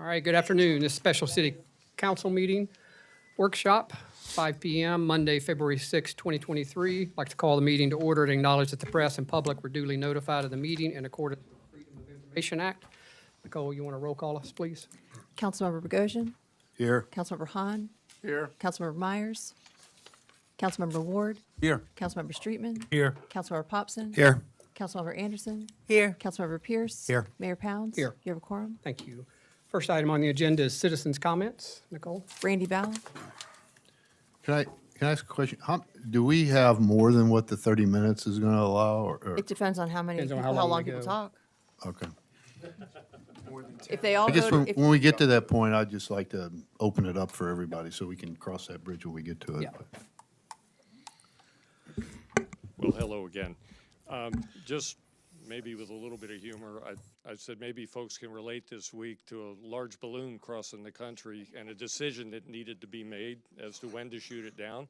All right, good afternoon. This special city council meeting workshop, 5 p.m., Monday, February 6, 2023. I'd like to call the meeting to order and acknowledge that the press and public were duly notified of the meeting in accordance with the Freedom of Information Act. Nicole, you want to roll call us, please? Councilmember Bogosian. Here. Councilmember Hahn. Here. Councilmember Myers. Councilmember Ward. Here. Councilmember Streetman. Here. Councilmember Popson. Here. Councilmember Anderson. Here. Councilmember Pierce. Here. Mayor Pounds. Here. You have a quorum. Thank you. First item on the agenda is citizens' comments. Nicole? Randy Ballard. Can I ask a question? Do we have more than what the 30 minutes is going to allow? Or It depends on how many, Depends on people, how how long long we people go. talk. okay. If they all I guess go when, to, if, when we get to that point, I'd just like to open it up for everybody so we can cross that bridge when we get to it. Yeah. Well, hello again. Just maybe with a little bit of humor, I said maybe folks can relate this week to a large balloon crossing the country and a decision that needed to be made as to when to shoot it down.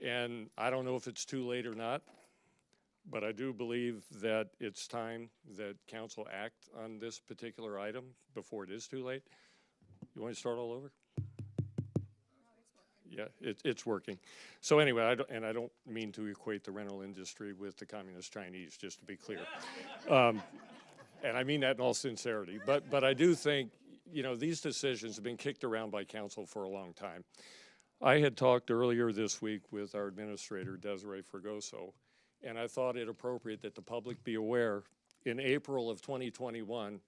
And I don't know if it's too late or not, but I do believe that it's time that council act on this particular item before it is too late. You want to start all over? Yeah, it's working. So anyway, I don't mean to equate the rental industry with the communist Chinese, just to be clear. And I mean that in all sincerity. But I do think, you know, these decisions have been kicked around by council for a long time. I had talked earlier this week with our administrator, Desiree Fregoso, and I thought it appropriate that the public be aware, in April of 2021,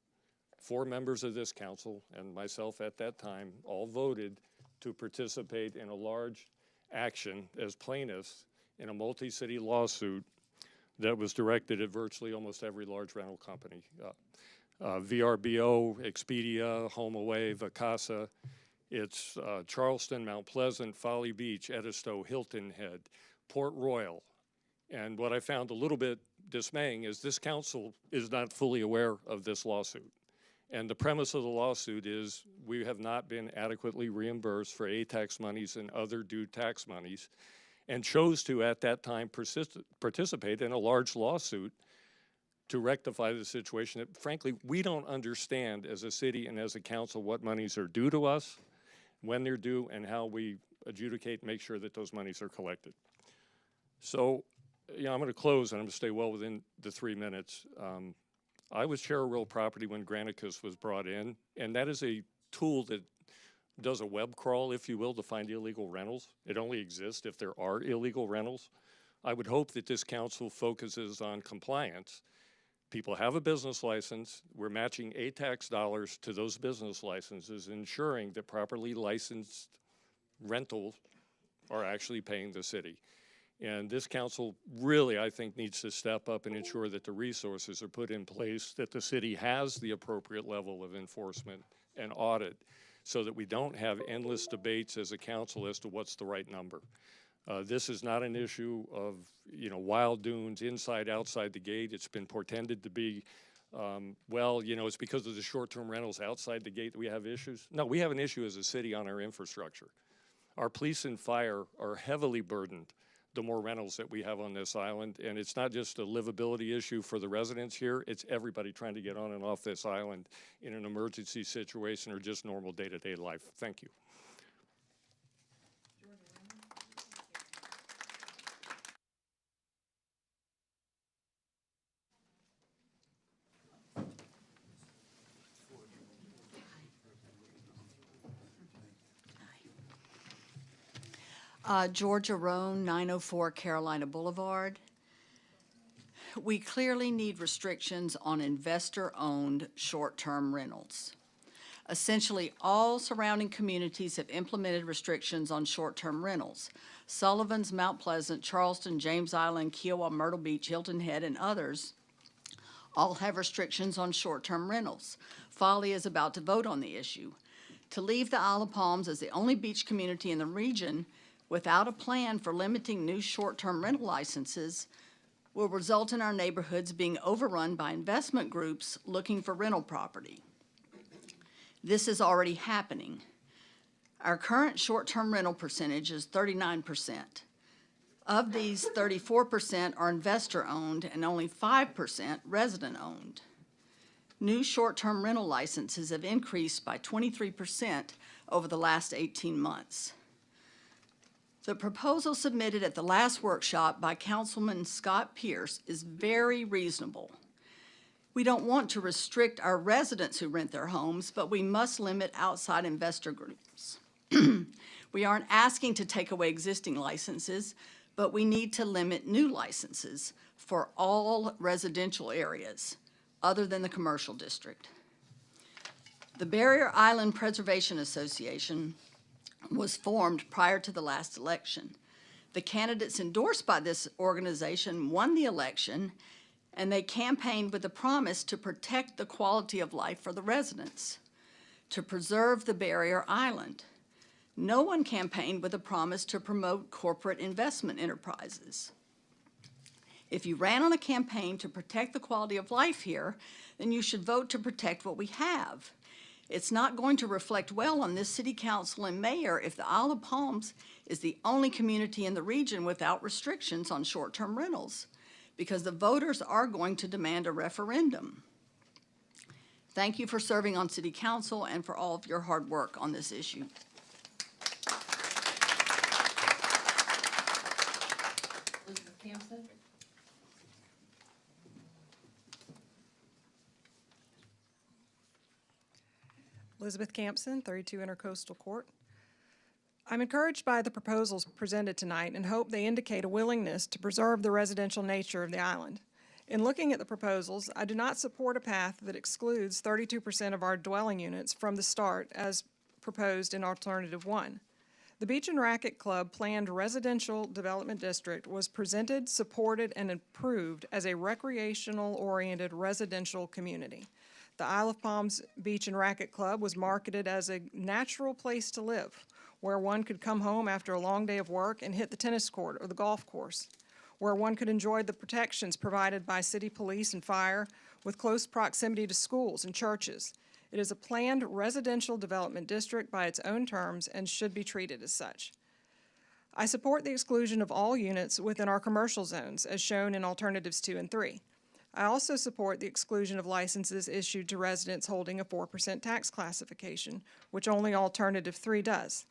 4 members of this council and myself at that time all voted to participate in a large action as plaintiffs in a multi-city lawsuit that was directed at virtually almost every large rental company. VRBO, Expedia, HomeAway, Vacasa. It's Charleston, Mount Pleasant, Folly Beach, Edisto, Hilton Head, Port Royal. And what I found a little bit dismaying is this council is not fully aware of this lawsuit. And the premise of the lawsuit is we have not been adequately reimbursed for tax monies and other due tax monies, and chose to, at that time, participate in a large lawsuit to rectify the situation that, frankly, we don't understand as a city and as a council what monies are due to us, when they're due, and how we adjudicate and make sure that those monies are collected. So, you know, I'm going to close, and I'm going to stay well within the 3 minutes. I was chair of real property when Granicus was brought in, and that is a tool that does a web crawl, if you will, to find illegal rentals. It only exists if there are illegal rentals. I would hope that this council focuses on compliance. People have a business license. We're matching tax dollars to those business licenses, ensuring that properly licensed rentals are actually paying the city. And this council really, I think, needs to step up and ensure that the resources are put in place, that the city has the appropriate level of enforcement and audit, so that we don't have endless debates as a council as to what's the right number. This is not an issue of, you know, wild dunes inside, outside the gate. It's been portended to be, well, you know, it's because of the short-term rentals outside the gate that we have issues. No, we have an issue as a city on our infrastructure. Our police and fire are heavily burdened the more rentals that we have on this island. And it's not just a livability issue for the residents here, it's everybody trying to get on and off this island in an emergency situation or just normal day-to-day life. Thank you. Georgia Roan, 904 Carolina Boulevard. We clearly need restrictions on investor-owned short-term rentals. Essentially, all surrounding communities have implemented restrictions on short-term rentals. Sullivan's, Mount Pleasant, Charleston, James Island, Kiowa, Myrtle Beach, Hilton Head, and others all have restrictions on short-term rentals. Folly is about to vote on the issue. To leave the Isle of Palms as the only beach community in the region without a plan for limiting new short-term rental licenses will result in our neighborhoods being overrun by investment groups looking for rental property. This is already happening. Our current short-term rental percentage is 39%. Of these, 34% are investor-owned and only 5% resident-owned. new short-term rental licenses have increased by 23% over the last 18 months. The proposal submitted at the last workshop by Councilman Scott Pierce is very reasonable. We don't want to restrict our residents who rent their homes, but we must limit outside investor groups. We aren't asking to take away existing licenses, but we need to limit new licenses for all residential areas other than the commercial district. The Barrier Island Preservation Association was formed prior to the last election. The candidates endorsed by this organization won the election, and they campaigned with a promise to protect the quality of life for the residents, to preserve the Barrier Island. No one campaigned with a promise to promote corporate investment enterprises. If you ran on a campaign to protect the quality of life here, then you should vote to protect what we have. It's not going to reflect well on this city council and mayor if the Isle of Palms is the only community in the region without restrictions on short-term rentals, because the voters are going to demand a referendum. Thank you for serving on city council and for all of your hard work on this issue. Elizabeth Campson? Elizabeth Campson, 32 Intercoastal Court. I'm encouraged by the proposals presented tonight and hope they indicate a willingness to preserve the residential nature of the island. In looking at the proposals, I do not support a path that excludes 32% of our dwelling units from the start as proposed in Alternative 1. The Beach and Racquet Club planned residential development district was presented, supported, and approved as a recreational-oriented residential community. The Isle of Palms Beach and Racquet Club was marketed as a natural place to live, where one could come home after a long day of work and hit the tennis court or the golf course, where one could enjoy the protections provided by city police and fire with close proximity to schools and churches. It is a planned residential development district by its own terms and should be treated as such. I support the exclusion of all units within our commercial zones, as shown in Alternatives 2 and 3. I also support the exclusion of licenses issued to residents holding a 4% tax classification, which only Alternative 3 does.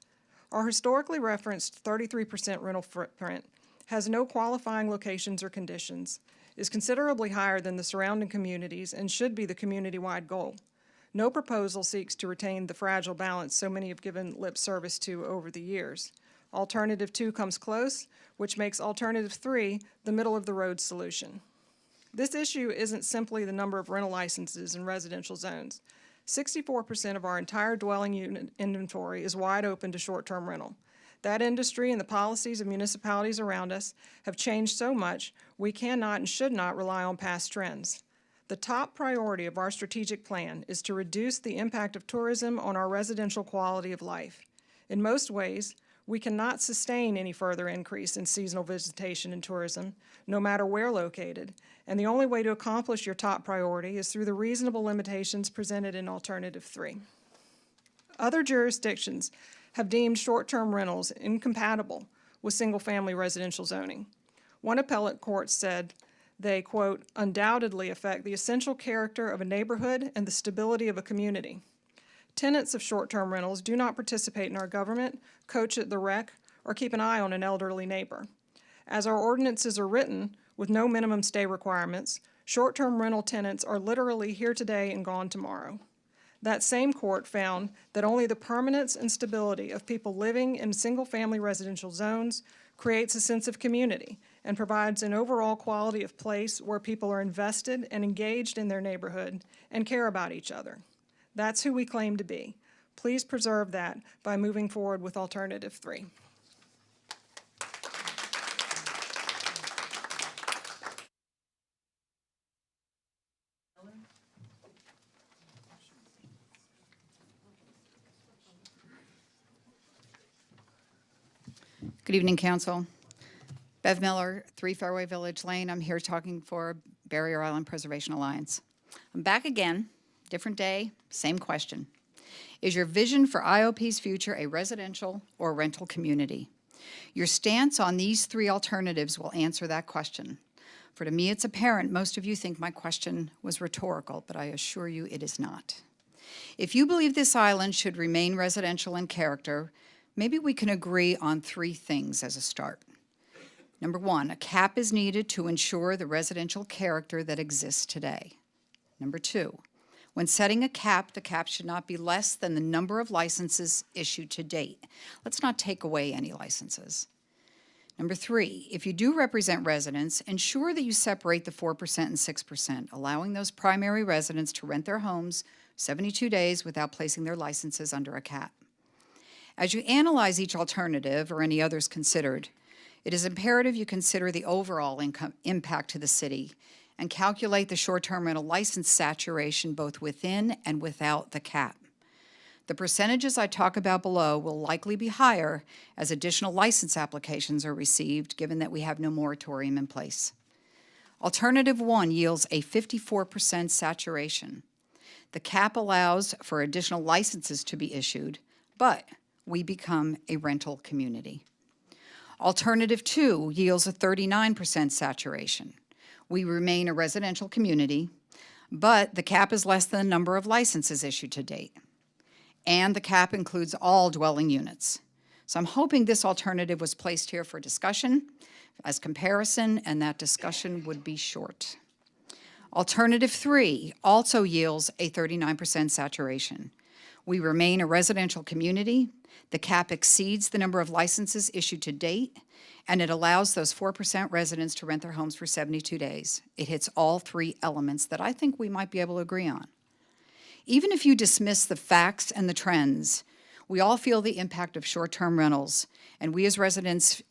Our historically referenced 33% rental footprint has no qualifying locations or conditions, is considerably higher than the surrounding communities, and should be the community-wide goal. No proposal seeks to retain the fragile balance so many have given lip service to over the years. Alternative 2 comes close, which makes Alternative 3 the middle-of-the-road solution. This issue isn't simply the number of rental licenses in residential zones. 64% of our entire dwelling unit inventory is wide open to short-term rental. That industry and the policies of municipalities around us have changed so much, we cannot and should not rely on past trends. The top priority of our strategic plan is to reduce the impact of tourism on our residential quality of life. In most ways, we cannot sustain any further increase in seasonal visitation and tourism, no matter where located, and the only way to accomplish your top priority is through the reasonable limitations presented in Alternative 3. Other jurisdictions have deemed short-term rentals incompatible with single-family residential zoning. One appellate court said they, quote, undoubtedly affect the essential character of a neighborhood and the stability of a community. Tenants of short-term rentals do not participate in our government, coach at the rec, or keep an eye on an elderly neighbor. As our ordinances are written, with no minimum stay requirements, short-term rental tenants are literally here today and gone tomorrow. That same court found that only the permanence and stability of people living in single-family residential zones creates a sense of community and provides an overall quality of place where people are invested and engaged in their neighborhood and care about each other. That's who we claim to be. Please preserve that by moving forward with Alternative 3. Good evening, Council. Bev Miller, 3 Fairway Village Lane. I'm here talking for Barrier Island Preservation Alliance. I'm back again, different day, same question. Is your vision for IOP's future a residential or rental community? Your stance on these 3 alternatives will answer that question. For to me, it's apparent most of you think my question was rhetorical, but I assure you it is not. If you believe this island should remain residential in character, maybe we can agree on 3 things as a start. Number 1, a cap is needed to ensure the residential character that exists today. Number 2, when setting a cap, the cap should not be less than the number of licenses issued to date. Let's not take away any licenses. Number 3, if you do represent residents, ensure that you separate the 4% and 6%, allowing those primary residents to rent their homes 72 days without placing their licenses under a cap. As you analyze each alternative or any others considered, it is imperative you consider the overall impact to the city and calculate the short-term rental license saturation both within and without the cap. The percentages I talk about below will likely be higher as additional license applications are received, given that we have no moratorium in place. Alternative 1 yields a 54% saturation. The cap allows for additional licenses to be issued, but we become a rental community. Alternative 2 yields a 39% saturation. We remain a residential community, but the cap is less than the number of licenses issued to date. And the cap includes all dwelling units. So I'm hoping this alternative was placed here for discussion as comparison, and that discussion would be short. Alternative 3 also yields a 39% saturation. We remain a residential community. The cap exceeds the number of licenses issued to date, and it allows those 4% residents to rent their homes for 72 days. It hits all 3 elements that I think we might be able to agree on. Even if you dismiss the facts and the trends, we all feel the impact of short-term rentals, and we as residents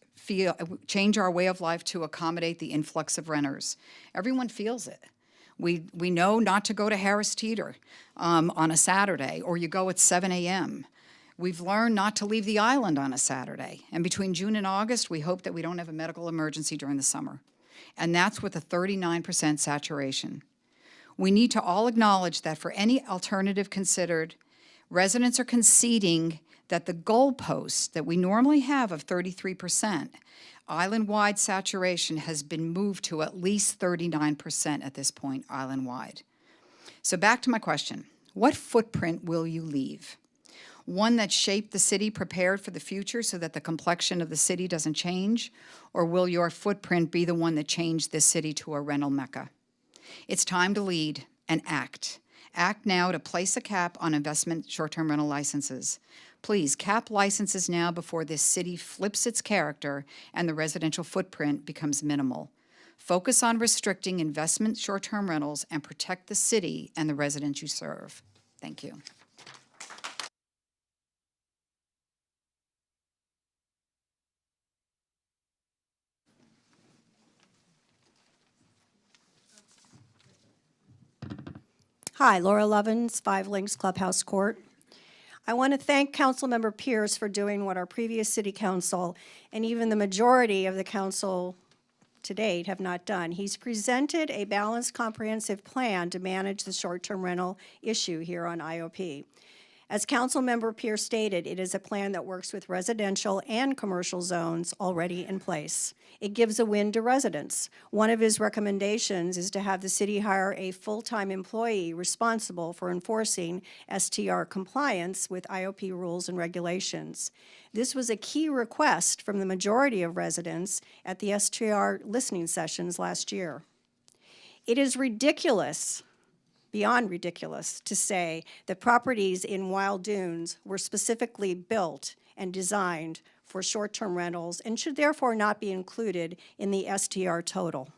change our way of life to accommodate the influx of renters. Everyone feels it. We know not to go to Harris Teeter on a Saturday, or you go at 7 a.m. We've learned not to leave the island on a Saturday. And between June and August, we hope that we don't have a medical emergency during the summer. And that's with a 39% saturation. We need to all acknowledge that for any alternative considered, residents are conceding that the goalpost that we normally have of 33%, island-wide saturation has been moved to at least 39% at this point, island-wide. So back to my question. What footprint will you leave? One that shaped the city prepared for the future so that the complexion of the city doesn't change? Or will your footprint be the one that changed this city to a rental mecca? It's time to lead and act. Act now to place a cap on investment short-term rental licenses. Please cap licenses now before this city flips its character and the residential footprint becomes minimal. Focus on restricting investment short-term rentals and protect the city and the residents you serve. Thank you. Hi, Laura Lovins, 5 Links Clubhouse Court. I want to thank Councilmember Pierce for doing what our previous city council and even the majority of the council to date have not done. He's presented a balanced, comprehensive plan to manage the short-term rental issue here on IOP. As Councilmember Pierce stated, it is a plan that works with residential and commercial zones already in place. It gives a win to residents. One of his recommendations is to have the city hire a full-time employee responsible for enforcing STR compliance with IOP rules and regulations. This was a key request from the majority of residents at the STR listening sessions last year. It is ridiculous, beyond ridiculous, to say that properties in Wild Dunes were specifically built and designed for short-term rentals and should therefore not be included in the STR total.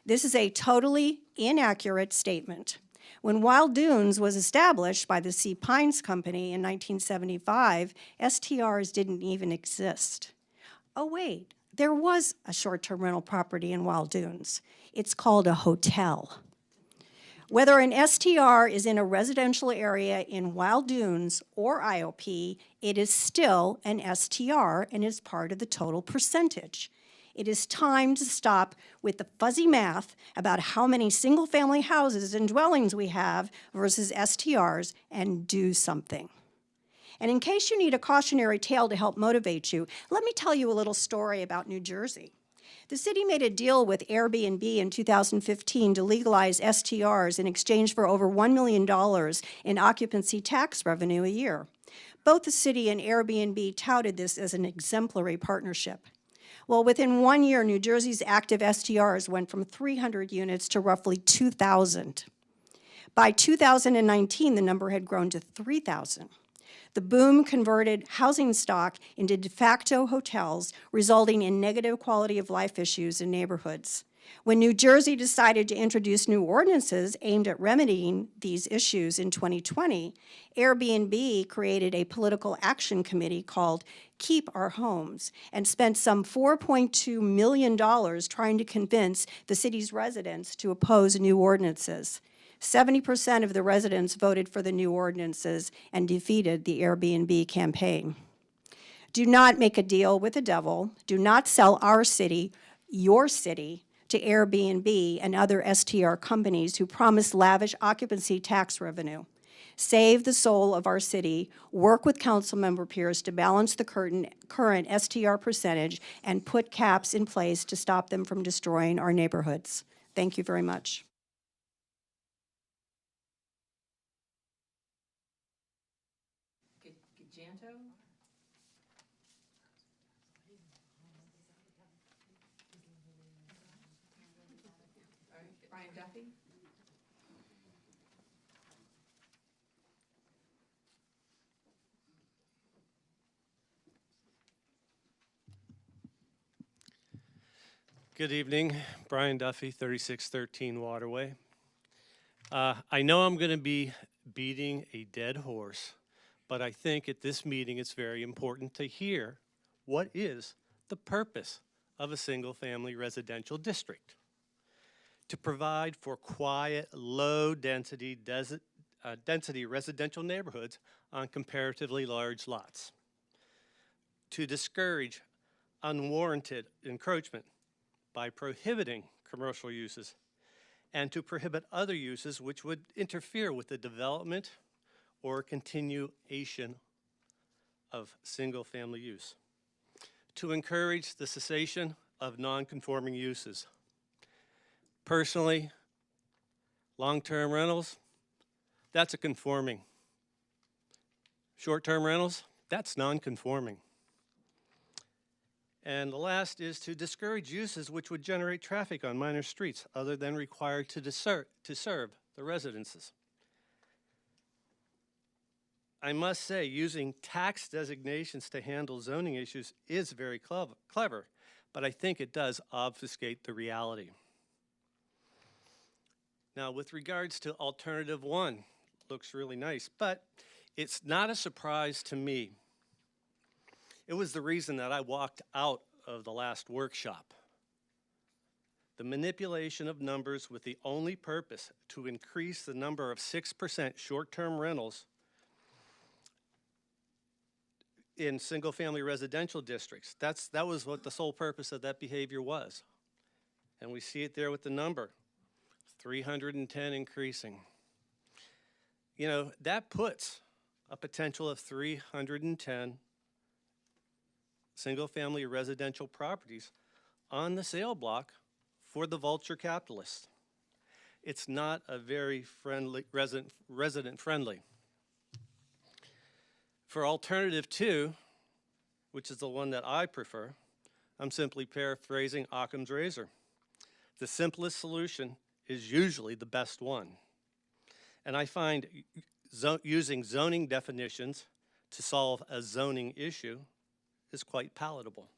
This is a totally inaccurate statement. When Wild Dunes was established by the Sea Pines Company in 1975, STRs didn't even exist. Oh wait, there was a short-term rental property in Wild Dunes. It's called a hotel. Whether an STR is in a residential area in Wild Dunes or IOP, it is still an STR and is part of the total percentage. It is time to stop with the fuzzy math about how many single-family houses and dwellings we have versus STRs and do something. And in case you need a cautionary tale to help motivate you, let me tell you a little story about New Jersey. The city made a deal with Airbnb in 2015 to legalize STRs in exchange for over $1 million in occupancy tax revenue a year. Both the city and Airbnb touted this as an exemplary partnership. Well, within 1 year, New Jersey's active STRs went from 300 units to roughly 2,000. By 2019, the number had grown to 3,000. The boom converted housing stock into de facto hotels, resulting in negative quality of life issues in neighborhoods. When New Jersey decided to introduce new ordinances aimed at remedying these issues in 2020, Airbnb created a political action committee called Keep Our Homes and spent some $4.2 million trying to convince the city's residents to oppose new ordinances. 70% of the residents voted for the new ordinances and defeated the Airbnb campaign. Do not make a deal with the devil. Do not sell our city, your city, to Airbnb and other STR companies who promise lavish occupancy tax revenue. Save the soul of our city, work with councilmember peers to balance the current STR percentage, and put caps in place to stop them from destroying our neighborhoods. Thank you very much. Gajanto? All right, Brian Duffy? Good evening, Brian Duffy, 3613 Waterway. I know I'm going to be beating a dead horse, but I think at this meeting it's very important to hear what is the purpose of a single-family residential district. To provide for quiet, low-density residential neighborhoods on comparatively large lots. To discourage unwarranted encroachment by prohibiting commercial uses, and to prohibit other uses which would interfere with the development or continuation of single-family use. To encourage the cessation of non-conforming uses. Personally, long-term rentals, that's a conforming. Short-term rentals, that's non-conforming. And the last is to discourage uses which would generate traffic on minor streets other than required to serve the residences. I must say, using tax designations to handle zoning issues is very clever, but I think it does obfuscate the reality. Now, with regards to alternative one, looks really nice, but it's not a surprise to me. It was the reason that I walked out of the last workshop. The manipulation of numbers with the only purpose to increase the number of 6% short-term rentals in single-family residential districts. That was what the sole purpose of that behavior was. And we see it there with the number, 310 increasing. You know, that puts a potential of 310 single-family residential properties on the sale block for the vulture capitalists. It's not a very friendly, resident-friendly. For alternative two, which is the one that I prefer, I'm simply paraphrasing Occam's razor. The simplest solution is usually the best one. And I find using zoning definitions to solve a zoning issue is quite palatable.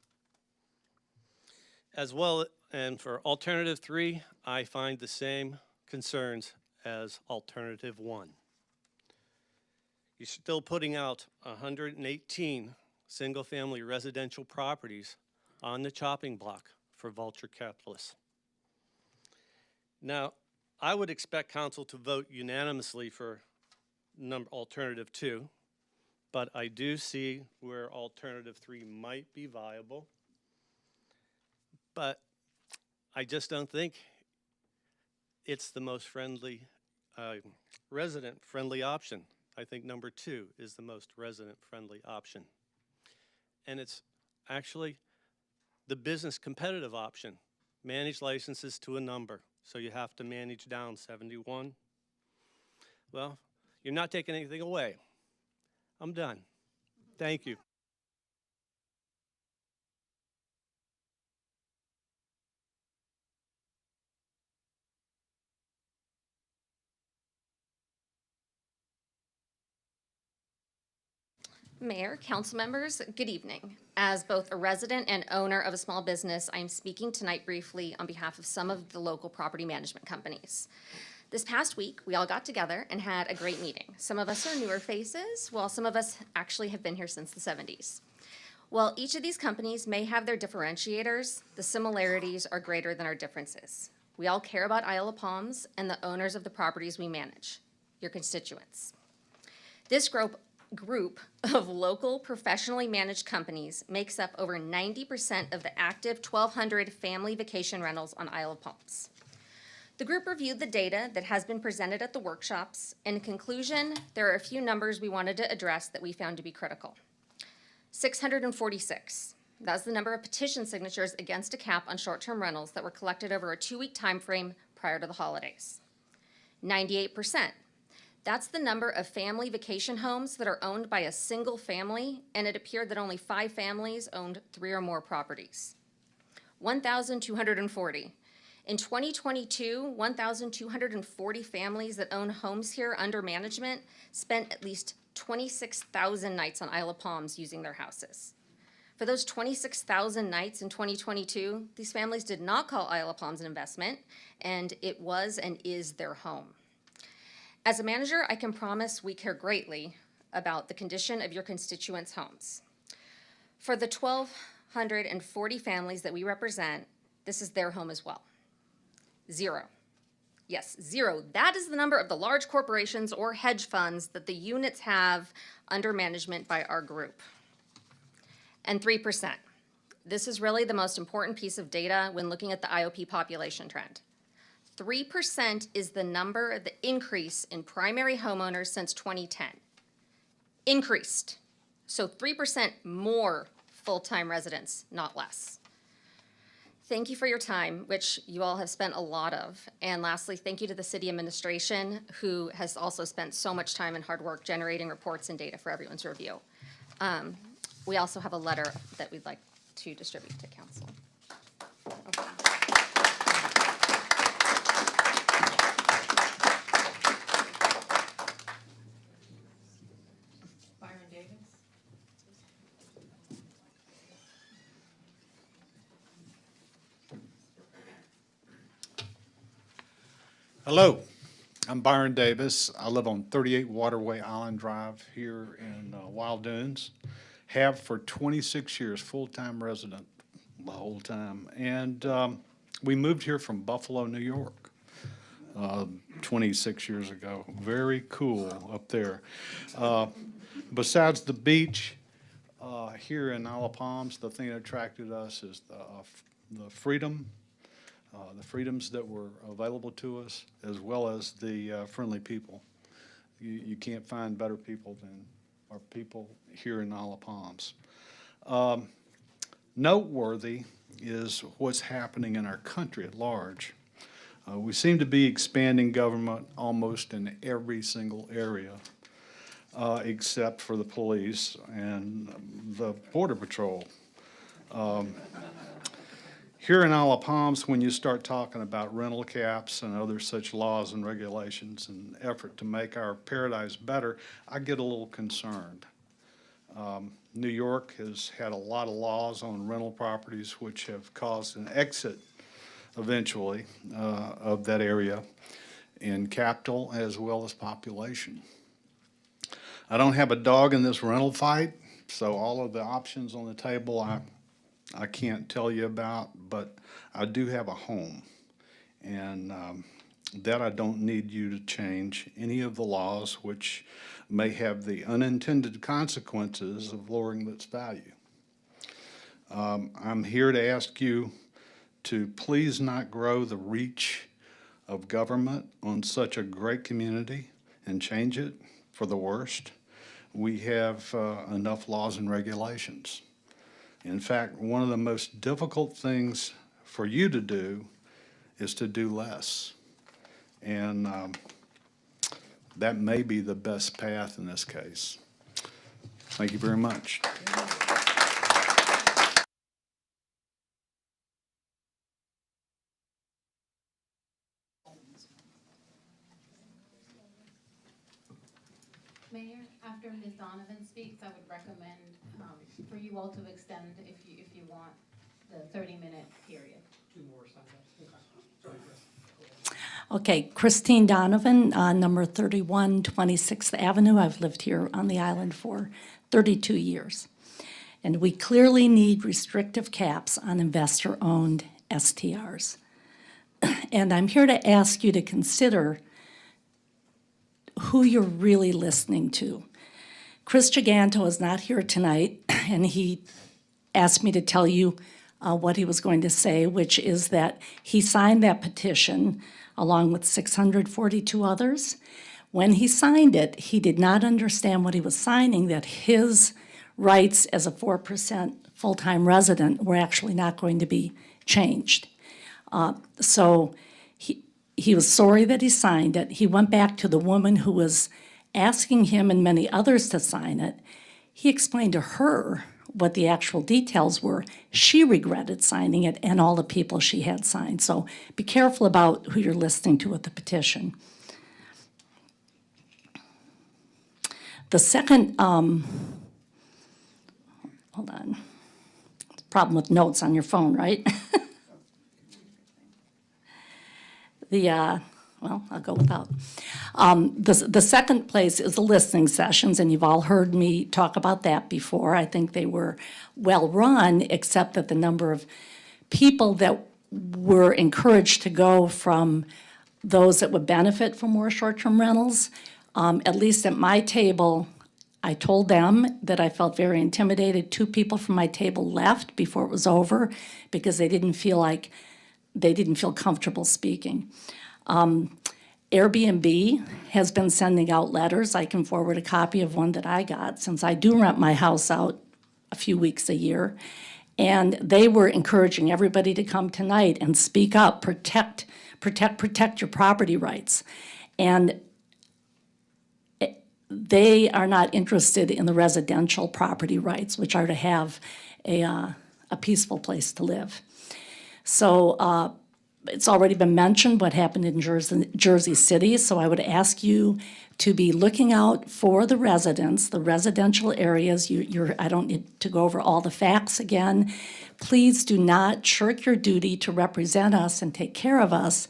As well, and for alternative three, I find the same concerns as alternative one. You're still putting out 118 single-family residential properties on the chopping block for vulture capitalists. Now, I would expect council to vote unanimously for alternative two, but I do see where alternative three might be viable. But I just don't think it's the most friendly, resident-friendly option. I think number two is the most resident-friendly option. And it's actually the business competitive option, manage licenses to a number. So you have to manage down 71. Well, you're not taking anything away. I'm done. Thank you. Mayor, council members, good evening. As both a resident and owner of a small business, I am speaking tonight briefly on behalf of some of the local property management companies. This past week, we all got together and had a great meeting. Some of us are newer faces, while some of us actually have been here since the 70s. While each of these companies may have their differentiators, the similarities are greater than our differences. We all care about Isle of Palms and the owners of the properties we manage, your constituents. This group of local professionally managed companies makes up over 90% of the active 1,200 family vacation rentals on Isle of Palms. The group reviewed the data that has been presented at the workshops. In conclusion, there are a few numbers we wanted to address that we found to be critical. 646. That's the number of petition signatures against a cap on short-term rentals that were collected over a 2-week time frame prior to the holidays. 98%. That's the number of family vacation homes that are owned by a single family, and it appeared that only 5 families owned 3 or more properties. 1,240. In 2022, 1,240 families that own homes here under management spent at least 26,000 nights on Isle of Palms using their houses. For those 26,000 nights in 2022, these families did not call Isle of Palms an investment, and it was and is their home. As a manager, I can promise we care greatly about the condition of your constituents' homes. For the 1,240 families that we represent, this is their home as well. 0. Yes, 0. That is the number of the large corporations or hedge funds that the units have under management by our group. And 3%. This is really the most important piece of data when looking at the IOP population trend. 3% is the number, the increase in primary homeowners since 2010. Increased. So 3% more full-time residents, not less. Thank you for your time, which you all have spent a lot of. And lastly, thank you to the city administration, who has also spent so much time and hard work generating reports and data for everyone's review. We also have a letter that we'd like to distribute to council. Okay. Byron Davis? Hello, I'm Byron Davis. I live on 38 Waterway Island Drive here in Wild Dunes. Have for 26 years, full-time resident the whole time. And we moved here from Buffalo, New York, 26 years ago. Very cool up there. Besides the beach, here in Isle of Palms, the thing that attracted us is the freedom. The freedoms that were available to us, as well as the friendly people. You can't find better people than our people here in Isle of Palms. Noteworthy is what's happening in our country at large. We seem to be expanding government almost in every single area, except for the police and the Border Patrol. Here in Isle of Palms, when you start talking about rental caps and other such laws and regulations and effort to make our paradise better, I get a little concerned. New York has had a lot of laws on rental properties which have caused an exit eventually of that area in capital as well as population. I don't have a dog in this rental fight, so all of the options on the table I can't tell you about, but I do have a home, and that I don't need you to change any of the laws which may have the unintended consequences of lowering its value. I'm here to ask you to please not grow the reach of government on such a great community and change it for the worst. We have enough laws and regulations. In fact, one of the most difficult things for you to do is to do less. And that may be the best path in this case. Thank you very much. Mayor, after Ms. Donovan speaks, I would recommend for you all to extend, if you want, the 30-minute period. Two more signed up. Okay. Sorry, Chris. Okay, Christine Donovan, number 31 26th Avenue. I've lived here on the island for 32 years. And we clearly need restrictive caps on investor-owned STRs. And I'm here to ask you to consider who you're really listening to. Chris Giganto is not here tonight, and he asked me to tell you what he was going to say, which is that he signed that petition along with 642 others. When he signed it, he did not understand what he was signing, that his rights as a 4% full-time resident were actually not going to be changed. So he was sorry that he signed it. He went back to the woman who was asking him and many others to sign it. He explained to her what the actual details were. She regretted signing it and all the people she had signed. So be careful about who you're listening to with the petition. The second, hold on, problem with notes on your phone, right? Well, I'll go without. The second place is the listening sessions, and you've all heard me talk about that before. I think they were well run, except that the number of people that were encouraged to go from those that would benefit from more short-term rentals, at least at my table, I told them that I felt very intimidated. 2 people from my table left before it was over because they didn't feel comfortable speaking. Airbnb has been sending out letters. I can forward a copy of one that I got, since I do rent my house out a few weeks a year. And they were encouraging everybody to come tonight and speak up, protect your property rights. And they are not interested in the residential property rights, which are to have a peaceful place to live. So it's already been mentioned what happened in Jersey City, so I would ask you to be looking out for the residents, the residential areas. I don't need to go over all the facts again. Please do not shirk your duty to represent us and take care of us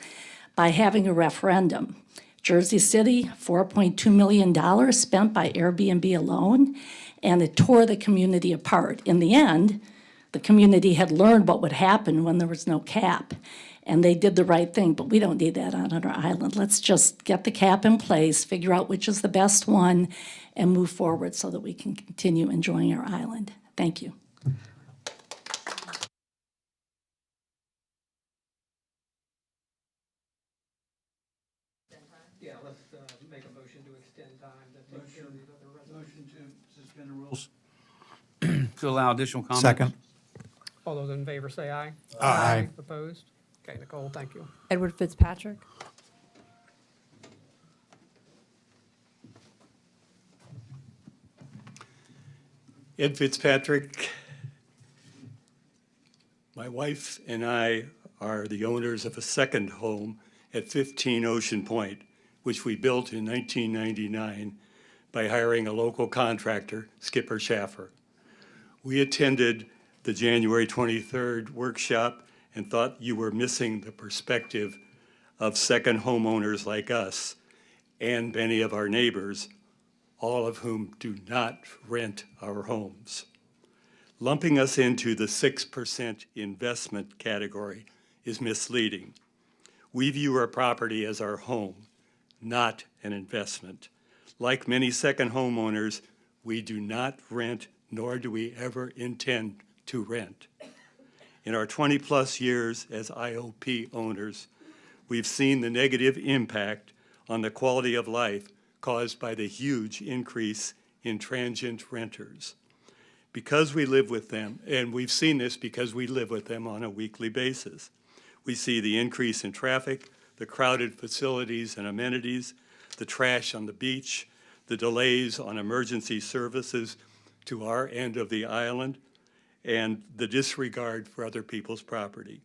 by having a referendum. Jersey City, $4.2 million spent by Airbnb alone, and it tore the community apart. In the end, the community had learned what would happen when there was no cap, and they did the right thing, but we don't need that on our island. Let's just get the cap in place, figure out which is the best one, and move forward so that we can continue enjoying our island. Thank you. Yeah, let's make a motion to extend time to take care of these other residents. Motion to suspend the rules to allow additional comments. Second. All those in favor say aye. Aye. Opposed? Okay, Nicole, thank you. Edward Fitzpatrick. Ed Fitzpatrick. My wife and I are the owners of a second home at 15 Ocean Point, which we built in 1999 by hiring a local contractor, Skipper Schaffer. We attended the January 23rd workshop and thought you were missing the perspective of second homeowners like us and many of our neighbors, all of whom do not rent our homes. Lumping us into the 6% investment category is misleading. We view our property as our home, not an investment. Like many second homeowners, we do not rent, nor do we ever intend to rent. In our 20-plus years as IOP owners, we've seen the negative impact on the quality of life caused by the huge increase in transient renters. Because we live with them, and we've seen this because we live with them on a weekly basis. We see the increase in traffic, the crowded facilities and amenities, the trash on the beach, the delays on emergency services to our end of the island, and the disregard for other people's property.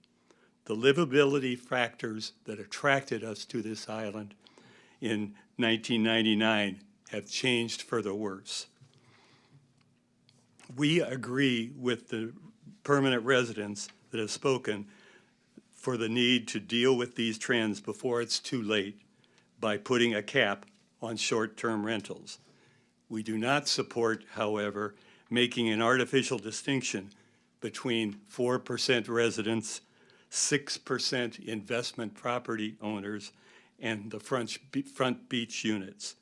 The livability factors that attracted us to this island in 1999 have changed for the worse. We agree with the permanent residents that have spoken for the need to deal with these trends before it's too late by putting a cap on short-term rentals. We do not support, however, making an artificial distinction between 4% residents, 6% investment property owners, and the front beach units.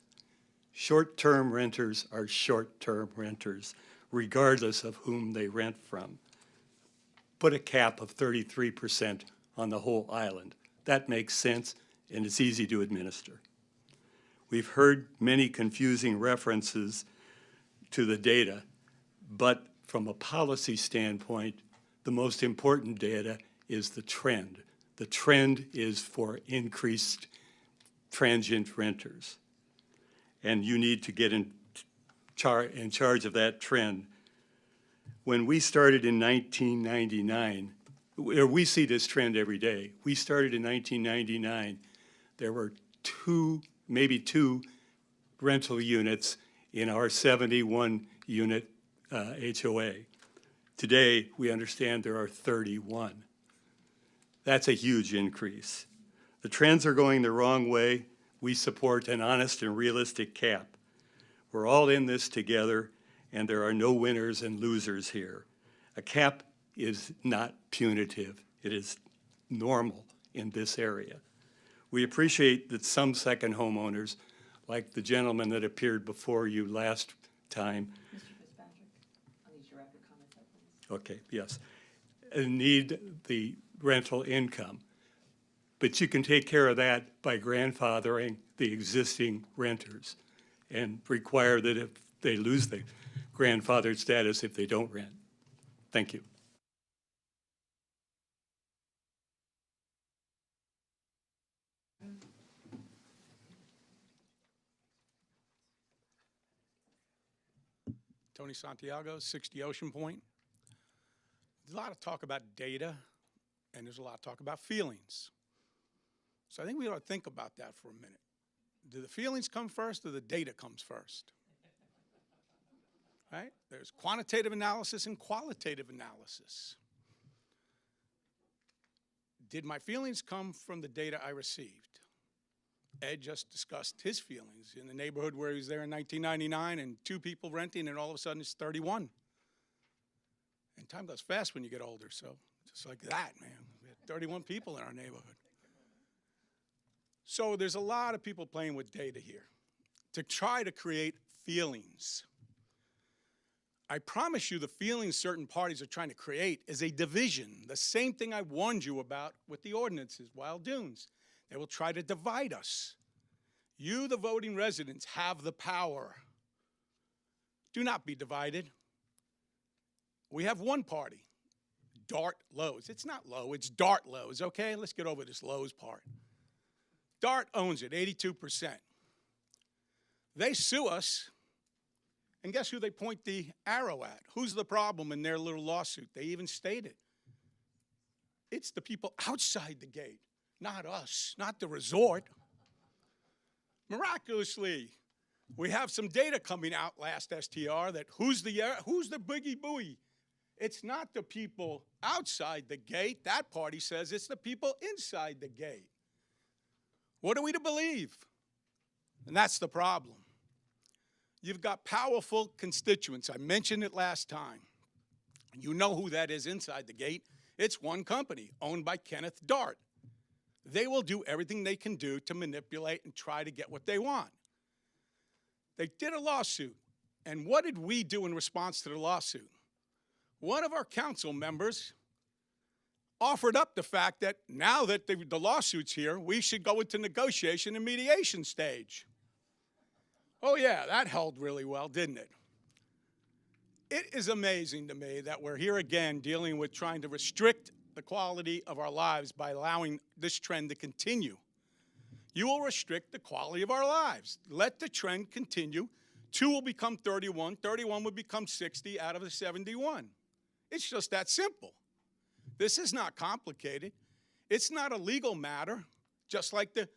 Short-term renters are short-term renters, regardless of whom they rent from. Put a cap of 33% on the whole island. That makes sense, and it's easy to administer. We've heard many confusing references to the data, but from a policy standpoint, the most important data is the trend. The trend is for increased transient renters. And you need to get in charge of that trend. When we started in 1999, we see this trend every day. We started in 1999. There were maybe two rental units in our 71-unit HOA. Today, we understand there are 31. That's a huge increase. The trends are going the wrong way. We support an honest and realistic cap. We're all in this together, and there are no winners and losers here. A cap is not punitive. It is normal in this area. We appreciate that some second homeowners, like the gentleman that appeared before you last time. Mr. Fitzpatrick, I'll need your rapid comments up, please. Okay, yes. Need the rental income. But you can take care of that by grandfathering the existing renters and require that if they lose the grandfathered status if they don't rent. Thank you. Tony Santiago, 60 Ocean Point. There's a lot of talk about data, and there's a lot of talk about feelings. So I think we ought to think about that for a minute. Do the feelings come first or the data comes first? Right? There's quantitative analysis and qualitative analysis. Did my feelings come from the data I received? Ed just discussed his feelings in the neighborhood where he was there in 1999 and 2 people renting, and all of a sudden it's 31. And time goes fast when you get older, so just like that, man. We had 31 people in our neighborhood. So there's a lot of people playing with data here to try to create feelings. I promise you the feelings certain parties are trying to create is a division, the same thing I warned you about with the ordinances, Wild Dunes. They will try to divide us. You, the voting residents, have the power. Do not be divided. We have one party, Dart Lowe's. It's not Lowe, it's Dart Lowe's, okay? Let's get over this Lowe's part. Dart owns it, 82%. They sue us, and guess who they point the arrow at? Who's the problem in their little lawsuit? They even state it. It's the people outside the gate, not us, not the resort. Miraculously, we have some data coming out last STR that who's the boogie buoy? It's not the people outside the gate. That party says it's the people inside the gate. What are we to believe? And that's the problem. You've got powerful constituents. I mentioned it last time. You know who that is inside the gate. It's one company owned by Kenneth Dart. They will do everything they can do to manipulate and try to get what they want. They did a lawsuit. And what did we do in response to the lawsuit? One of our council members offered up the fact that now that the lawsuit's here, we should go into negotiation and mediation stage. Oh yeah, that held really well, didn't it? It is amazing to me that we're here again dealing with trying to restrict the quality of our lives by allowing this trend to continue. You will restrict the quality of our lives. Let the trend continue. 2 will become 31. 31 will become 60 out of the 71. It's just that simple. This is not complicated. It's not a legal matter, just like the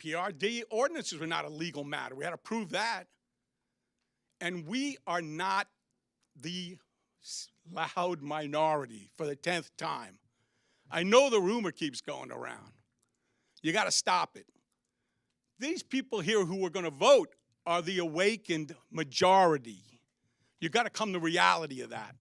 PRD ordinances were not a legal matter. We had to prove that. And we are not the loud minority for the 10th time. I know the rumor keeps going around. You got to stop it. These people here who are going to vote are the awakened majority. You got to come to reality of that.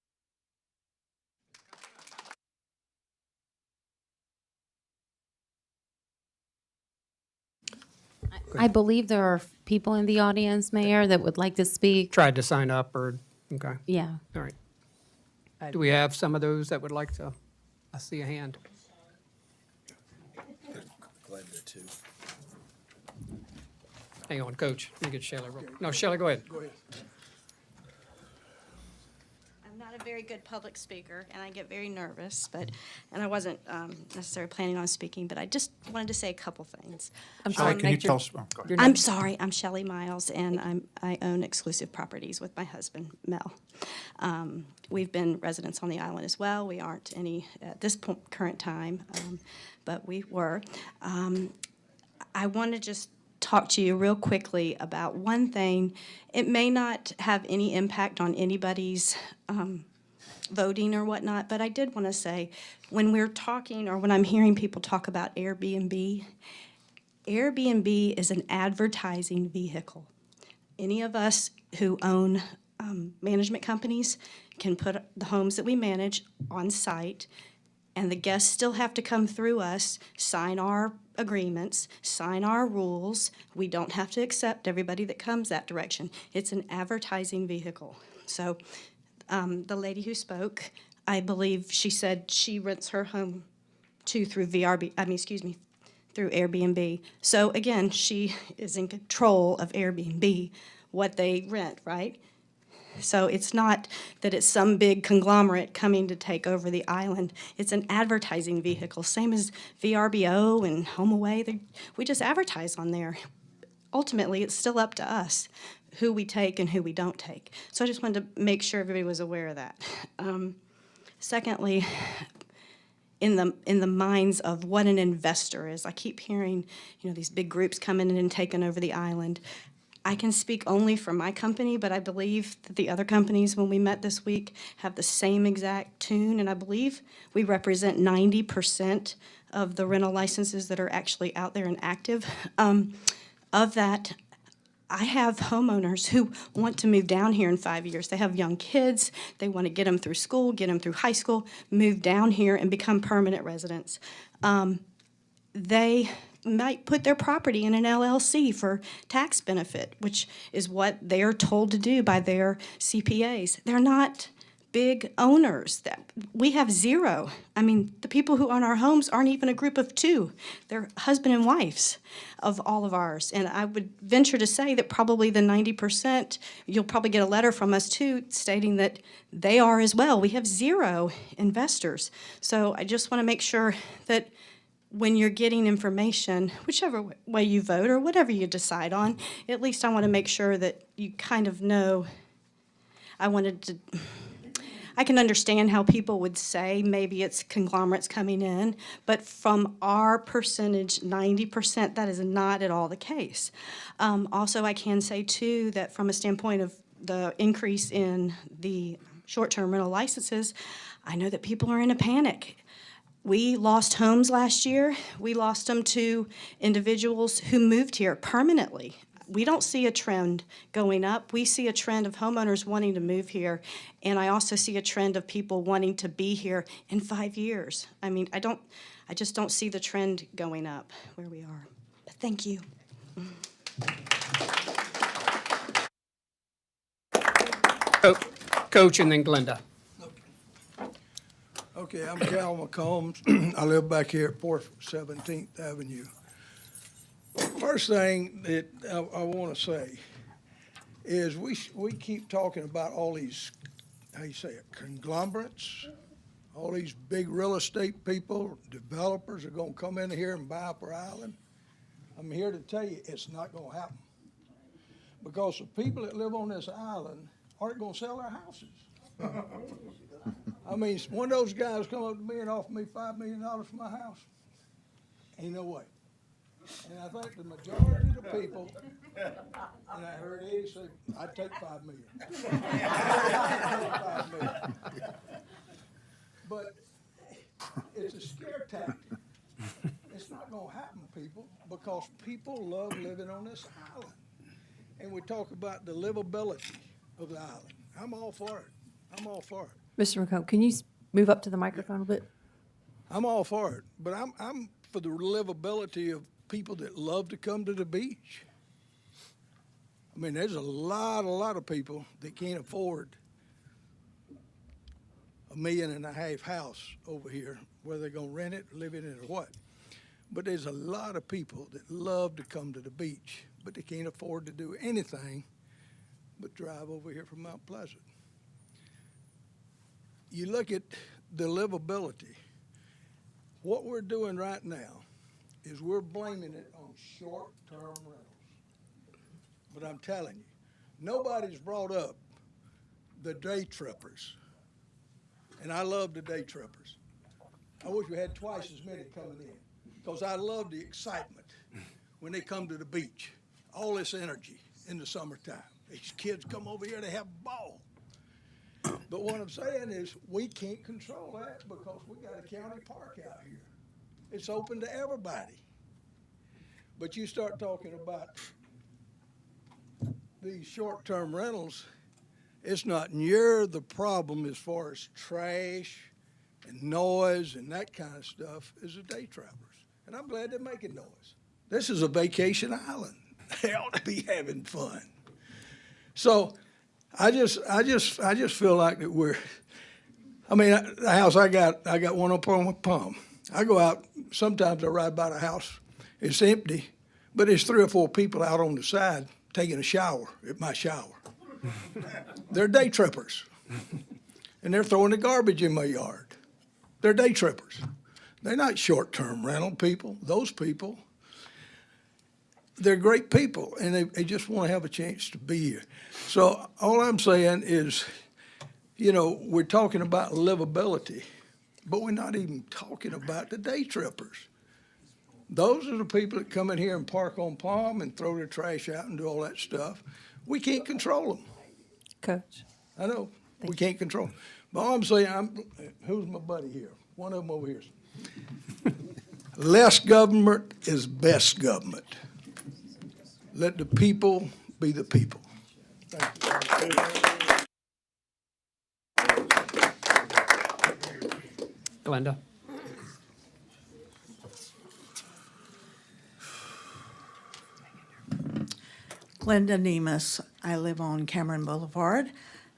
I believe there are people in the audience, Mayor, that would like to speak. Tried to sign up or, okay, Yeah. all right. Do we have some of those that would like to, I see a hand. Glad there too. Hang on, Coach, let me get Shelley. No, Shelley, go ahead. Go ahead. I'm not a very good public speaker, and I get very nervous, and I wasn't necessarily planning on speaking, but I just wanted to say a couple things. Shelley, can you tell us? Go ahead. I'm sorry, I'm Shelley Miles, and I own exclusive properties with my husband, Mel. We've been residents on the island as well. We aren't any at this current time, but we were. I want to just talk to you real quickly about one thing. It may not have any impact on anybody's voting or whatnot, but I did want to say, when we're talking or when I'm hearing people talk about Airbnb, Airbnb is an advertising vehicle. Any of us who own management companies can put the homes that we manage on site, and the guests still have to come through us, sign our agreements, sign our rules. We don't have to accept everybody that comes that direction. It's an advertising vehicle. So the lady who spoke, I believe she said she rents her home too through through Airbnb. So again, she is in control of Airbnb, what they rent, right? So it's not that it's some big conglomerate coming to take over the island. It's an advertising vehicle, same as VRBO and HomeAway. We just advertise on there. Ultimately, it's still up to us who we take and who we don't take. So I just wanted to make sure everybody was aware of that. Secondly, in the minds of what an investor is, I keep hearing, these big groups coming in and taking over the island. I can speak only for my company, but I believe that the other companies, when we met this week, have the same exact tune, and I believe we represent 90% of the rental licenses that are actually out there and active. Of that, I have homeowners who want to move down here in 5 years. They have young kids. They want to get them through school, get them through high school, move down here and become permanent residents. They might put their property in an LLC for tax benefit, which is what they're told to do by their CPAs. They're not big owners. We have zero. I mean, the people who own our homes aren't even a group of 2. They're husband and wives of all of ours. And I would venture to say that probably the 90%, you'll probably get a letter from us too stating that they are as well. We have 0 investors. So I just want to make sure that when you're getting information, whichever way you vote or whatever you decide on, at least I want to make sure that you kind of know. I can understand how people would say maybe it's conglomerates coming in, but from our percentage, 90%, that is not at all the case. Also, I can say too that from a standpoint of the increase in the short-term rental licenses, I know that people are in a panic. We lost homes last year. We lost them to individuals who moved here permanently. We don't see a trend going up. We see a trend of homeowners wanting to move here, and I also see a trend of people wanting to be here in 5 years. I mean, I just don't see the trend going up where we are. But thank you. Coach and then Glenda. Okay, I'm Cal McCombs. I live back here at 417th Avenue. First thing that I want to say is we keep talking about all these how you say it, conglomerates, all these big real estate people, developers are gonna come in here and buy up our island. I'm here to tell you, it's not gonna happen. Because the people that live on this island aren't gonna sell their houses. I mean, one of those guys come up to me and offer me $5 million for my house. Ain't no way. And I think the majority of the people, and I heard Eddie say, I'd take $5 million. $5 million. But it's a scare tactic. It's not gonna happen, people, because people love living on this island. And we talk about the livability of the island. I'm all for it. I'm all for it. Mr. McComb, can you move up to the microphone a bit? I'm all for it, but I'm for the livability of people that love to come to the beach. I mean, there's a lot of people that can't afford $1.5 million house over here, whether they're gonna rent it, live in it, or what. But there's a lot of people that love to come to the beach, but they can't afford to do anything but drive over here from Mount Pleasant. You look at the livability. What we're doing right now is we're blaming it on short-term rentals. But I'm telling you, nobody's brought up the day trippers. And I love the day trippers. I wish we had twice as many coming in, because I love the excitement when they come to the beach. All this energy in the summertime. These kids come over here, they have a ball. But what I'm saying is, we can't control that because we got a county park out here. It's open to everybody. But you start talking about these short-term rentals, it's not near the problem as far as trash and noise and that kind of stuff as the day travelers. And I'm glad they're making noise. This is a vacation island. They ought to be having fun. So I just feel like that the house I got one up on Palm. I go out, sometimes I ride by the house, it's empty, but there's 3 or 4 people out on the side taking a shower at my shower. They're day trippers. And they're throwing the garbage in my yard. They're day trippers. They're not short-term rental people. Those people, they're great people, and they just want to have a chance to be here. So all I'm saying is, we're talking about livability, but we're not even talking about the day trippers. Those are the people that come in here and park on Palm and throw their trash out and do all that stuff. We can't control them. Coach. I know, we can't control them. But all I'm saying, who's my buddy here? One of them over here. Less government is best government. Let the people be the people. Thank you. Glenda. Glenda Nemus. I live on Cameron Boulevard.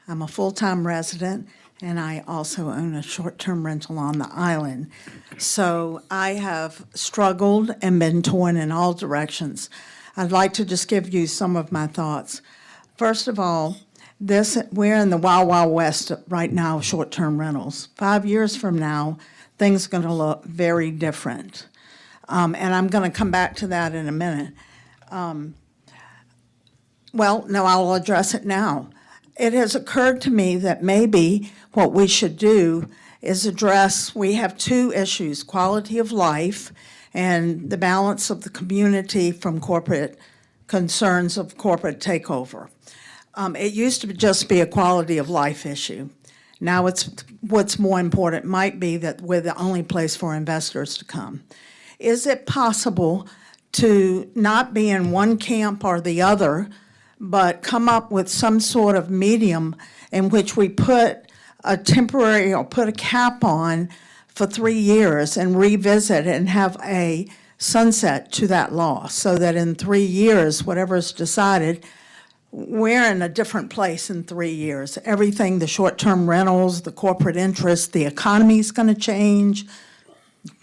I'm a full-time resident, and I also own a short-term rental on the island. So I have struggled and been torn in all directions. I'd like to just give you some of my thoughts. First of all, we're in the Wild Wild West right now, short-term rentals. 5 years from now, things are going to look very different. And I'm going to come back to that in a minute. Well, no, I'll address it now. It has occurred to me that maybe what we should do is we have 2 issues, quality of life and the balance of the community from corporate concerns of corporate takeover. It used to just be a quality of life issue. Now what's more important might be that we're the only place for investors to come. Is it possible to not be in one camp or the other, but come up with some sort of medium in which we put a temporary or put a cap on for 3 years and revisit and have a sunset to that law so that in 3 years, whatever's decided, we're in a different place in 3 years. Everything, the short-term rentals, the corporate interests, the economy's going to change.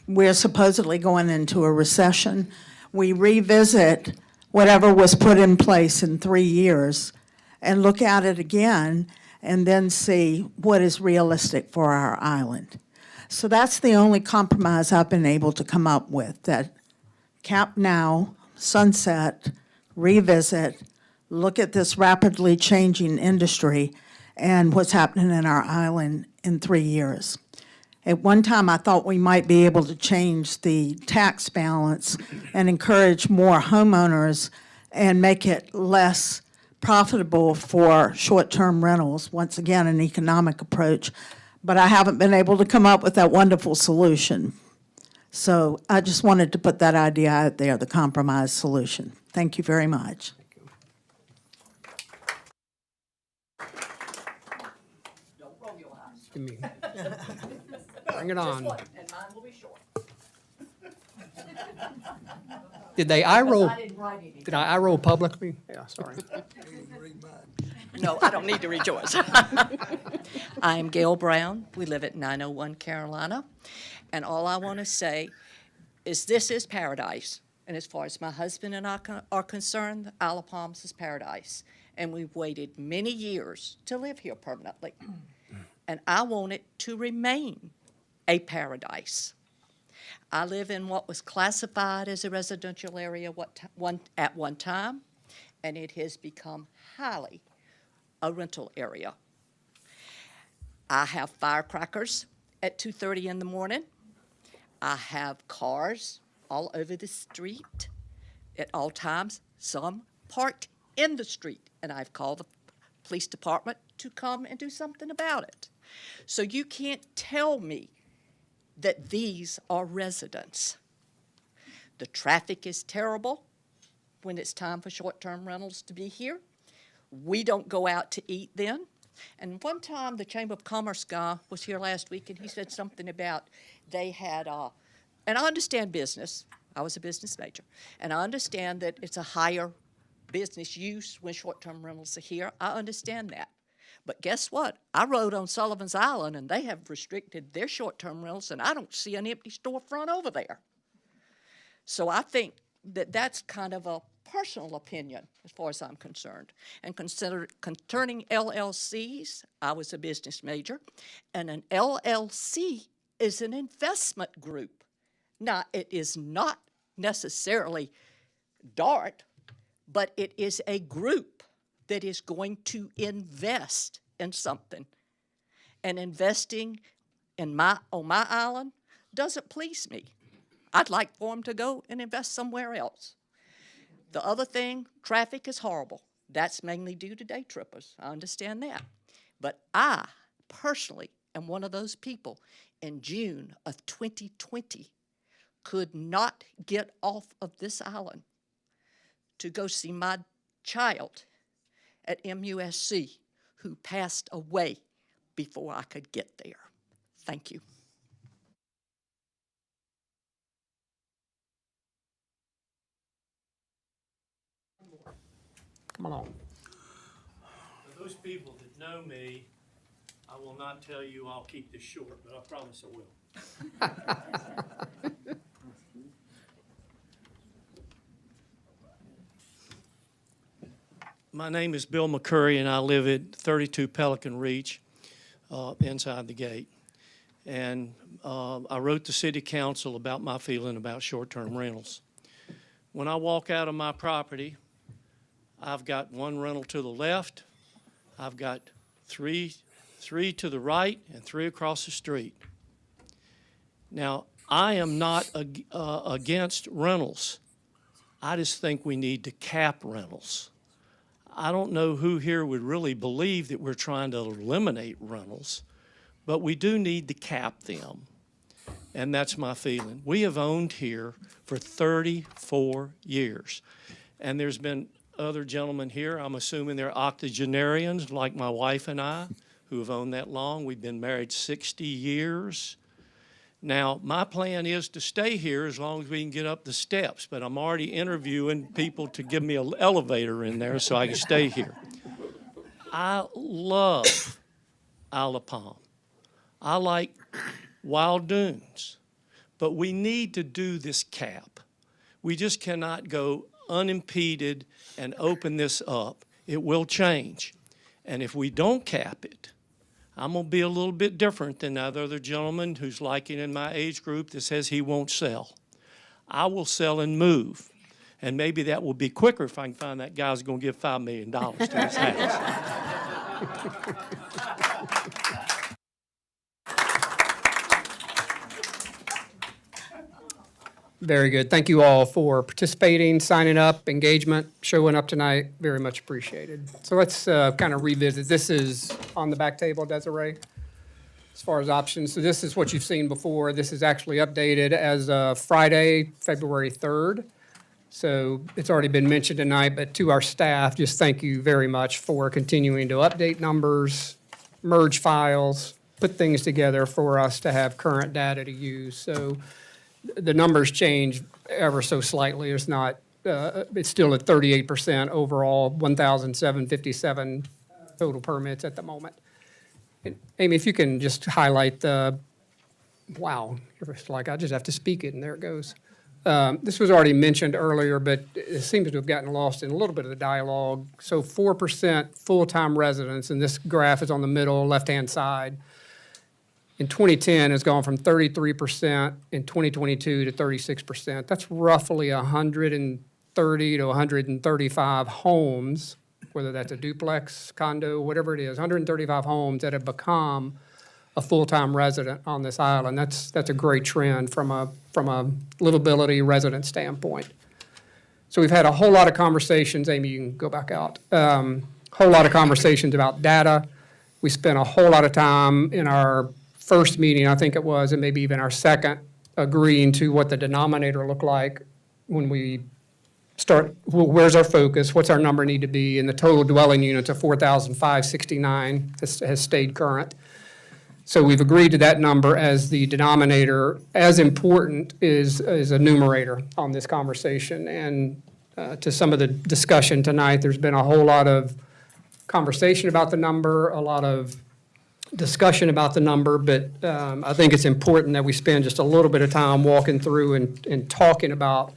We're supposedly going into a recession. We revisit whatever was put in place in 3 years and look at it again and then see what is realistic for our island. So that's the only compromise I've been able to come up with, that cap now, sunset, revisit, look at this rapidly changing industry and what's happening in our island in 3 years. At one time, I thought we might be able to change the tax balance and encourage more homeowners and make it less profitable for short-term rentals. Once again, an economic approach, but I haven't been able to come up with that wonderful solution. So I just wanted to put that idea out there, the compromise solution. Thank you very much. Give me. Bring it on. And mine will be short. Did they eye roll? I didn't write anything. Did I eye roll publicly? Yeah, sorry. No, I don't need to read yours. I'm Gail Brown. We live at 901 Carolina. And all I want to say is this is paradise. And as far as my husband and I are concerned, the Isle of Palms is paradise. And we've waited many years to live here permanently. And I want it to remain a paradise. I live in what was classified as a residential area at one time, and it has become highly a rental area. I have firecrackers at 2:30 in the morning. I have cars all over the street at all times, some parked in the street, and I've called the police department to come and do something about it. So you can't tell me that these are residents. The traffic is terrible when it's time for short-term rentals to be here. We don't go out to eat then. And one time, the Chamber of Commerce guy was here last week, and he said something about they had, and I understand business. I was a business major. And I understand that it's a higher business use when short-term rentals are here. I understand that. But guess what? I rode on Sullivan's Island, and they have restricted their short-term rentals, and I don't see an empty storefront over there. So I think that that's kind of a personal opinion as far as I'm concerned. And concerning LLCs, I was a business major, and an LLC is an investment group. Now, it is not necessarily DART, but it is a group that is going to invest in something. And investing on my island doesn't please me. I'd like for them to go and invest somewhere else. The other thing, traffic is horrible. That's mainly due to day trippers. I understand that. But I personally am one of those people in June of 2020 could not get off of this island to go see my child at MUSC who passed away before I could get there. Thank you. Come on. For those people that know me, I will not tell you I'll keep this short, but I promise I will. My name is Bill McCurry, and I live at 32 Pelican Reach, inside the gate. And I wrote the city council about my feeling about short-term rentals. When I walk out of my property, I've got one rental to the left, I've got three to the right, and 3 across the street. Now, I am not against rentals. I just think we need to cap rentals. I don't know who here would really believe that we're trying to eliminate rentals, but we do need to cap them, and that's my feeling. We have owned here for 34 years, and there's been other gentlemen here, I'm assuming they're octogenarians like my wife and I, who have owned that long. We've been married 60 years. Now, my plan is to stay here as long as we can get up the steps, but I'm already interviewing people to give me an elevator in there so I can stay here. I love Isle of Palm. I like Wild Dunes, but we need to do this cap. We just cannot go unimpeded and open this up. It will change. And if we don't cap it, I'm going to be a little bit different than that other gentleman who's liking in my age group that says he won't sell. I will sell and move. And maybe that will be quicker if I can find that guy who's going to give $5 million to his house. Very good. Thank you all for participating, signing up, engagement, showing up tonight. Very much appreciated. So let's kind of revisit. This is on the back table, Desiree, as far as options. So this is what you've seen before. This is actually updated as of Friday, February 3rd. So it's already been mentioned tonight, but to our staff, just thank you very much for continuing to update numbers, merge files, put things together for us to have current data to use. So the numbers change ever so slightly. It's not, it's still at 38% overall, 1,757 total permits at the moment. And Amy, if you can just highlight the, wow, it's like I just have to speak it and there it goes. This was already mentioned earlier, but it seems to have gotten lost in a little bit of the dialogue. So 4% full-time residents, and this graph is on the middle left-hand side. In 2010, has gone from 33% in 2022 to 36%. That's roughly 130 to 135 homes, whether that's a duplex, condo, whatever it is, 135 homes that have become a full-time resident on this island. That's a great trend from a livability resident standpoint. So we've had a whole lot of conversations. Amy, you can go back out. Whole lot of conversations about data. We spent a whole lot of time in our first meeting, I think it was, and maybe even our second, agreeing to what the denominator looked like when we start, where's our focus, what's our number need to be, and the total dwelling units of 4,569 has stayed current. So we've agreed to that number as the denominator. As important is a numerator on this conversation. And to some of the discussion tonight, there's been a whole lot of conversation about the number, a lot of discussion about the number, but I think it's important that we spend just a little bit of time walking through and talking about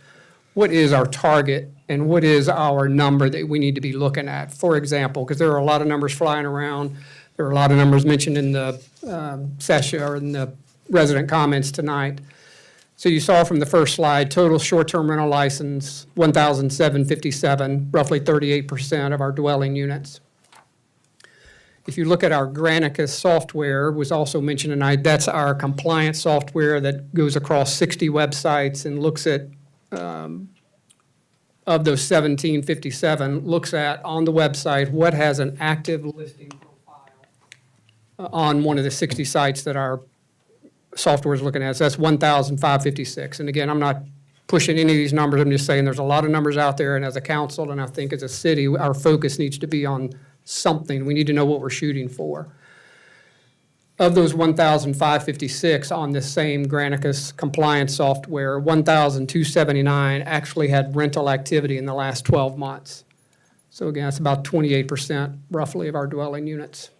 what is our target and what is our number that we need to be looking at. For example, because there are a lot of numbers flying around. There are a lot of numbers mentioned in the session or in the resident comments tonight. So you saw from the first slide, total short-term rental license, 1,757, roughly 38% of our dwelling units. If you look at our Granicus software, was also mentioned tonight, that's our compliance software that goes across 60 websites and looks at, of those 1,757, looks at on the website what has an active listing profile on one of the 60 sites that our software is looking at. So that's 1,556. And again, I'm not pushing any of these numbers. I'm just saying there's a lot of numbers out there, and as a council, and I think as a city, our focus needs to be on something. We need to know what we're shooting for. Of those 1,556 on this same Granicus compliance software, 1,279 actually had rental activity in the last 12 months. So again, it's about 28% roughly of our dwelling units.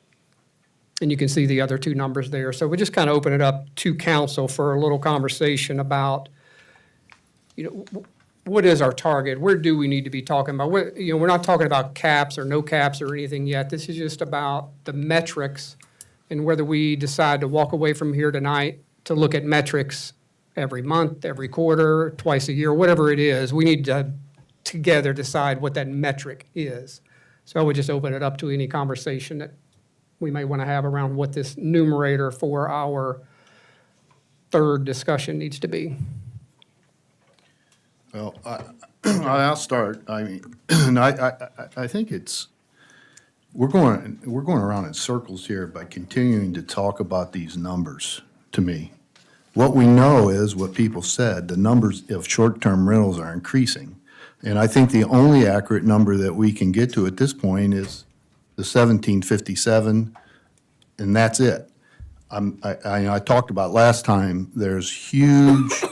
And you can see the other two numbers there. So we just kind of open it up to council for a little conversation about, what is our target? Where do we need to be talking about? We're not talking about caps or no caps or anything yet. This is just about the metrics and whether we decide to walk away from here tonight to look at metrics every month, every quarter, twice a year, whatever it is. We need to together decide what that metric is. So I would just open it up to any conversation that we may want to have around what this numerator for our third discussion needs to be. Well, I'll start. I mean, I think we're going around in circles here by continuing to talk about these numbers, to me. What we know is what people said, the numbers of short-term rentals are increasing. And I think the only accurate number that we can get to at this point is the 1,757, and that's it. I talked about last time, there's huge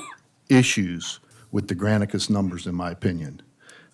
issues with the Granicus numbers, in my opinion.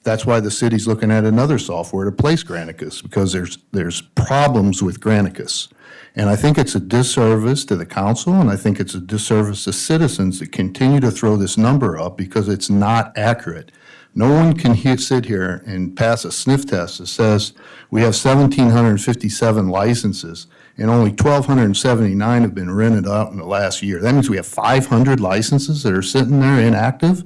That's why the city's looking at another software to place Granicus, because there's problems with Granicus. And I think it's a disservice to the council, and I think it's a disservice to citizens that continue to throw this number up because it's not accurate. No one can sit here and pass a sniff test that says we have 1,757 licenses and only 1,279 have been rented out in the last year. That means we have 500 licenses that are sitting there inactive.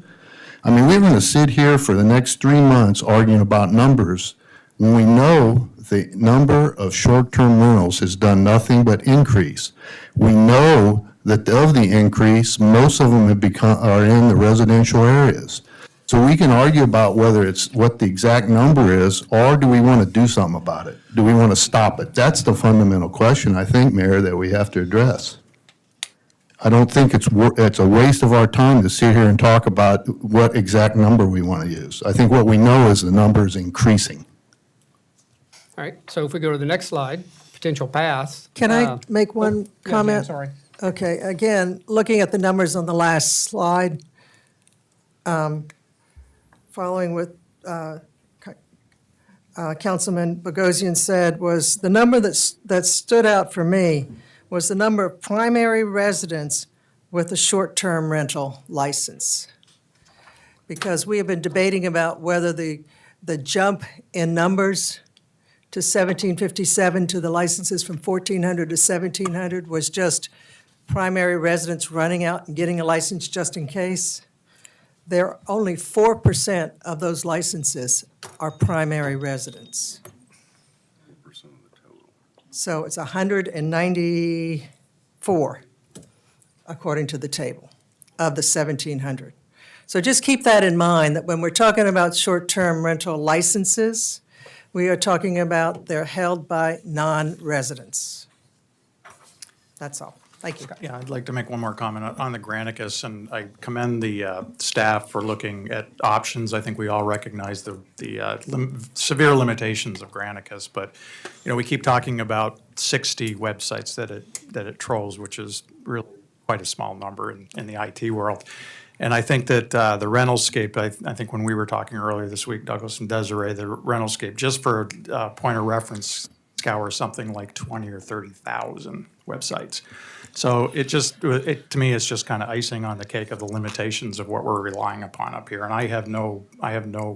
I mean, we're going to sit here for the next 3 months arguing about numbers when we know the number of short-term rentals has done nothing but increase. We know that of the increase, most of them are in the residential areas. So we can argue about whether it's what the exact number is, or do we want to do something about it? Do we want to stop it? That's the fundamental question, I think, Mayor, that we have to address. I don't think it's a waste of our time to sit here and talk about what exact number we want to use. I think what we know is the number is increasing. All right, so if we go to the next slide, potential paths. Can I make one yeah, Jan, comment? sorry. Okay, again, looking at the numbers on the last slide, following what Councilman Bogosian said, was the number that stood out for me was the number of primary residents with a short-term rental license. Because we have been debating about whether the jump in numbers to 1,757 to the licenses from 1,400 to 1,700 was just primary residents running out and getting a license just in case. There are only 4% of those licenses are primary residents. So it's 194, according to the table, of the 1,700. So just keep that in mind, that when we're talking about short-term rental licenses, we are talking about they're held by non-residents. That's all. Thank you. Yeah, I'd like to make one more comment on the Granicus, and I commend the staff for looking at options. I think we all recognize the severe limitations of Granicus, but we keep talking about 60 websites that it trolls, which is really quite a small number in the IT world. And I think that the Rentalscape, I think when we were talking earlier this week, Douglas and Desiree, the Rentalscape, just for point of reference, scours something like 20 or 30,000 websites. So to me, it's just kind of icing on the cake of the limitations of what we're relying upon up here. And I have no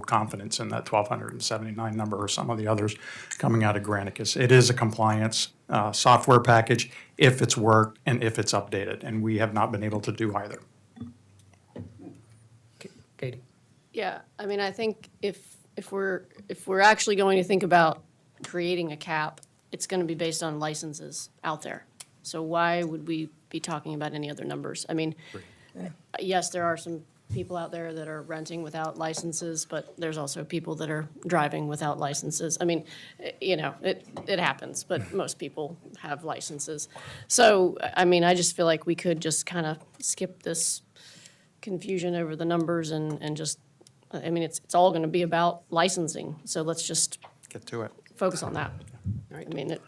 confidence in that 1,279 number or some of the others coming out of Granicus. It is a compliance software package if it's worked and if it's updated, and we have not been able to do either. Katie. Yeah, I mean, I think if we're actually going to think about creating a cap, it's going to be based on licenses out there. So why would we be talking about any other numbers? I mean, yes, there are some people out there that are renting without licenses, but there's also people that are driving without licenses. I mean, it happens, but most people have licenses. So, I mean, I just feel like we could just kind of skip this confusion over the numbers and just, I mean, it's all going to be about licensing. So let's just get to it. Focus on that. I mean, it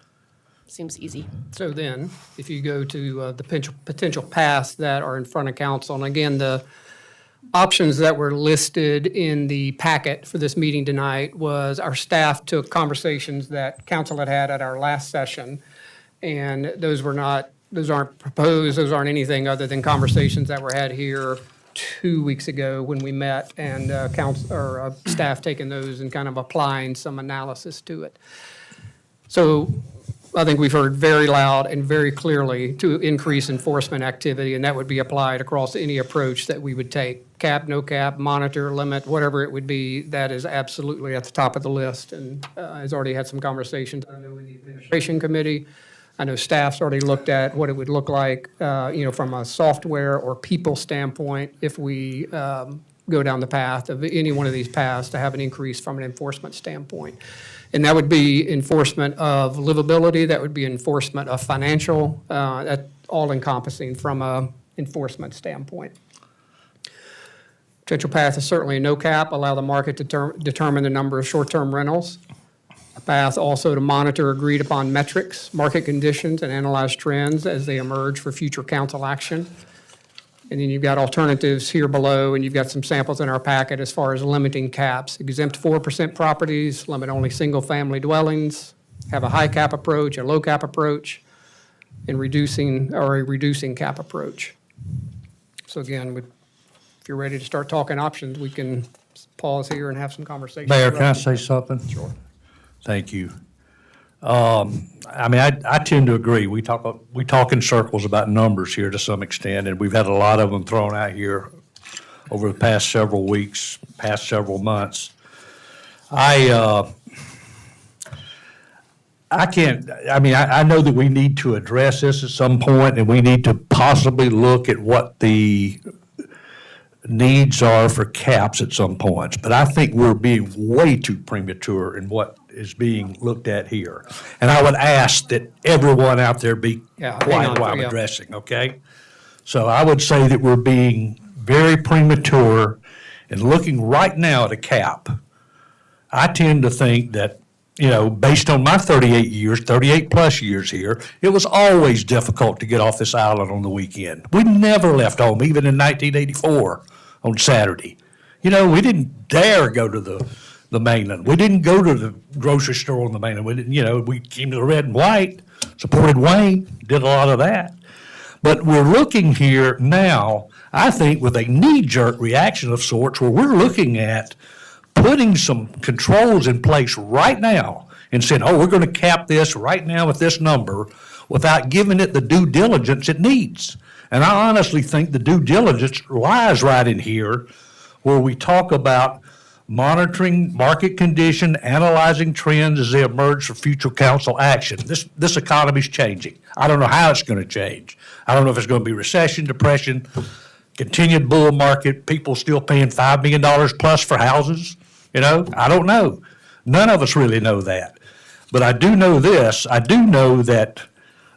seems easy. So then, if you go to the potential paths that are in front of council, and again, the options that were listed in the packet for this meeting tonight was our staff took conversations that council had at our last session, and those aren't proposed, those aren't anything other than conversations that were had here 2 weeks ago when we met, and staff taking those and kind of applying some analysis to it. So I think we've heard very loud and very clearly to increase enforcement activity, and that would be applied across any approach that we would take. Cap, no cap, monitor, limit, whatever it would be, that is absolutely at the top of the list, and has already had some conversations. I know in the administration committee, I know staff's already looked at what it would look like, from a software or people standpoint if we go down the path of any one of these paths to have an increase from an enforcement standpoint. And that would be enforcement of livability, that would be enforcement of financial, that all encompassing from a enforcement standpoint. Potential path is certainly a no cap, allow the market to determine the number of short-term rentals. A path also to monitor agreed upon metrics, market conditions, and analyze trends as they emerge for future council action. And then you've got alternatives here below, and you've got some samples in our packet as far as limiting caps. Exempt 4% properties, limit only single-family dwellings, have a high cap approach, a low cap approach, and a reducing cap approach. So again, if you're ready to start talking options, we can pause here and have some conversation. Mayor, can I say something? Sure. Thank you. I mean, I tend to agree. We talk in circles about numbers here to some extent, and we've had a lot of them thrown out here over the past several weeks, past several months. I know that we need to address this at some point, and we need to possibly look at what the needs are for caps at some points. But I think we're being way too premature in what is being looked at here. And I would ask that everyone out there be quiet while I'm addressing, okay? So I would say that we're being very premature and looking right now at a cap. I tend to think that, based on my 38 plus years here, it was always difficult to get off this island on the weekend. We never left home, even in 1984 on Saturday. We didn't dare go to the mainland. We didn't go to the grocery store on the mainland. We didn't, we came to the red and white, supported Wayne, did a lot of that. But we're looking here now, I think, with a knee-jerk reaction of sorts, where we're looking at putting some controls in place right now and saying, we're going to cap this right now at this number without giving it the due diligence it needs. And I honestly think the due diligence lies right in here, where we talk about monitoring market condition, analyzing trends as they emerge for future council action. This economy's changing. I don't know how it's going to change. I don't know if it's going to be recession, depression, continued bull market, people still paying $5 million plus for houses. I don't know. None of us really know that. But I do know this. I do know that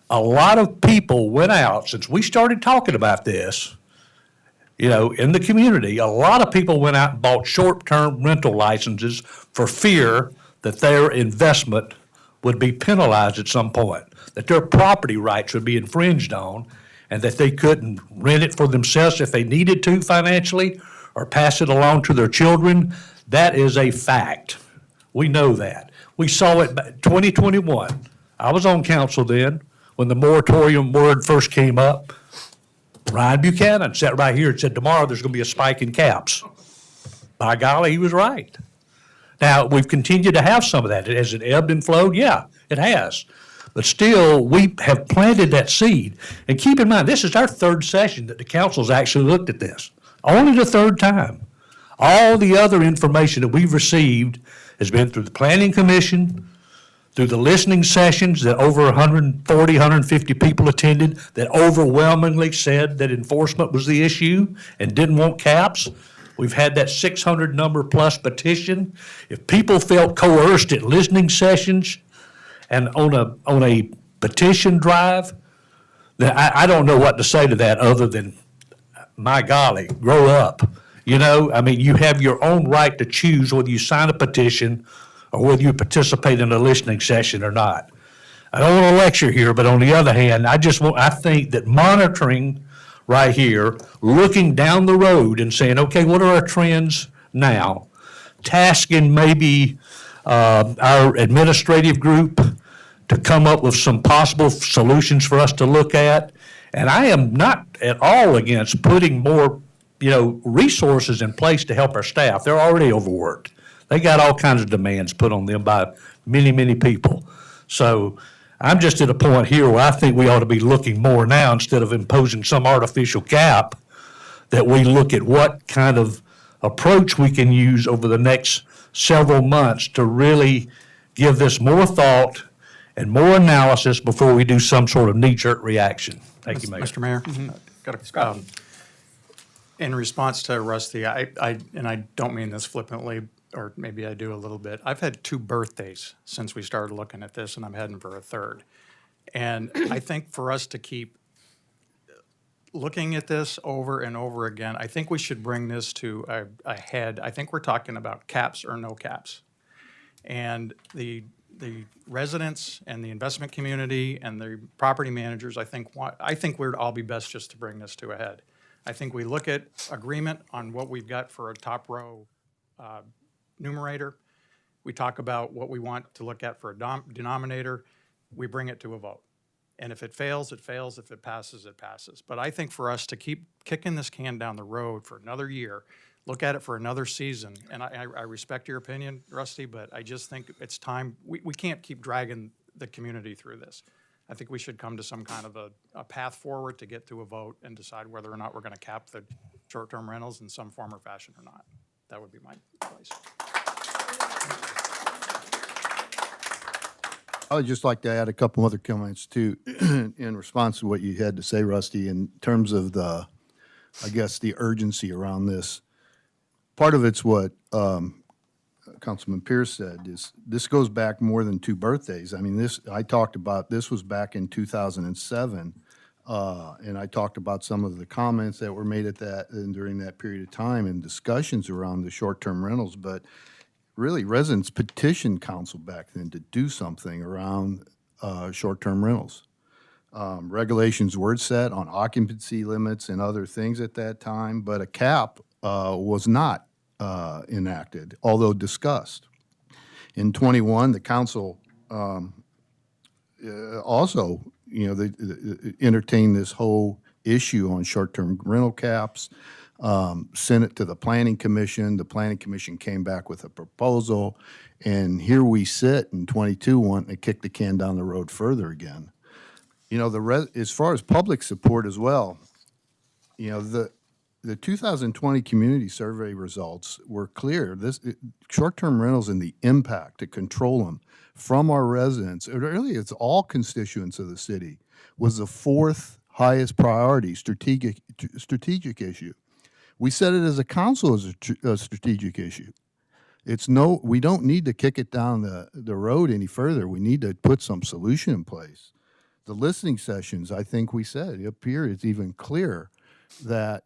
a lot of people went out, since we started talking about this, in the community, a lot of people went out and bought short-term rental licenses for fear that their investment would be penalized at some point, that their property rights would be infringed on, and that they couldn't rent it for themselves if they needed to financially or pass it along to their children. That is a fact. We know that. We saw it in 2021. I was on council then when the moratorium word first came up. Ryan Buchanan sat right here and said, tomorrow there's going to be a spike in caps. By golly, he was right. Now, we've continued to have some of that. Has it ebbed and flowed? Yeah, it has. But still, we have planted that seed. And keep in mind, this is our third session that the council's actually looked at this. Only the third time. All the other information that we've received has been through the Planning Commission, through the listening sessions that over 140, 150 people attended, that overwhelmingly said that enforcement was the issue and didn't want caps. We've had that 600 number plus petition. If people felt coerced at listening sessions and on a petition drive, then I don't know what to say to that other than, my golly, grow up. You have your own right to choose whether you sign a petition or whether you participate in a listening session or not. I don't want to lecture here, but on the other hand, I think that monitoring right here, looking down the road and saying, okay, what are our trends now? Tasking maybe our administrative group to come up with some possible solutions for us to look at. And I am not at all against putting more, resources in place to help our staff. They're already overworked. They got all kinds of demands put on them by many, many people. So I'm just at a point here where I think we ought to be looking more now, instead of imposing some artificial cap, that we look at what kind of approach we can use over the next several months to really give this more thought and more analysis before we do some sort of knee-jerk reaction. Thank you, Mayor. Mr. Mayor, got in response to Rusty, and I don't mean this flippantly, or maybe I do a little bit. I've had 2 birthdays since we started looking at this, and I'm heading for a third. And I think for us to keep looking at this over and over again, I think we should bring this to a head. I think we're talking about caps or no caps. And the residents and the investment community and the property managers, I think we'd all be best just to bring this to a head. I think we look at agreement on what we've got for a top row numerator. We talk about what we want to look at for a denominator. We bring it to a vote. And if it fails, it fails. If it passes, it passes. But I think for us to keep kicking this can down the road for another year, look at it for another season. And I respect your opinion, Rusty, but I just think it's time, we can't keep dragging the community through this. I think we should come to some kind of a path forward to get to a vote and decide whether or not we're gonna cap the short-term rentals in some form or fashion or not. That would be my advice. I would just like to add a couple other comments too, in response to what you had to say, Rusty, in terms of the, I guess, the urgency around this. Part of it's what Councilman Pierce said, is this goes back more than 2 birthdays. I mean, this, I talked about, this was back in 2007, and I talked about some of the comments that were made at that, and during that period of time, and discussions around the short-term rentals, but really, residents petitioned council back then to do something around short-term rentals. Regulations were set on occupancy limits and other things at that time, but a cap was not enacted, although discussed. In 21, the council also, they entertained this whole issue on short-term rental caps. Sent it to the Planning Commission. The Planning Commission came back with a proposal, and here we sit in 22 wanting to kick the can down the road further again. As far as public support as well, the 2020 community survey results were clear. Short-term rentals and the impact to control them from our residents, really it's all constituents of the city, was the 4th highest priority strategic issue. We said it as a council as a strategic issue. We don't need to kick it down the road any further. We need to put some solution in place. The listening sessions, I think we said, up here it's even clear that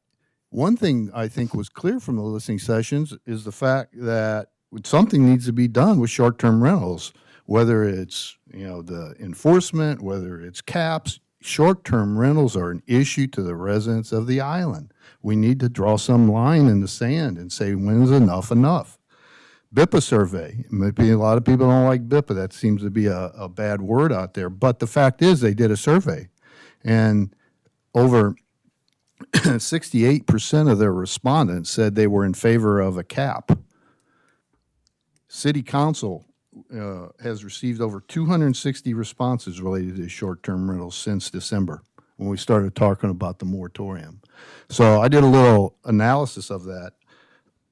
one thing I think was clear from the listening sessions is the fact that something needs to be done with short-term rentals, whether it's, the enforcement, whether it's caps. Short-term rentals are an issue to the residents of the island. We need to draw some line in the sand and say, when is enough enough? BIPA survey. Maybe a lot of people don't like BIPA. That seems to be a bad word out there. But the fact is they did a survey. And over 68% of their respondents said they were in favor of a cap. City Council has received over 260 responses related to short-term rentals since December, when we started talking about the moratorium. So I did a little analysis of that.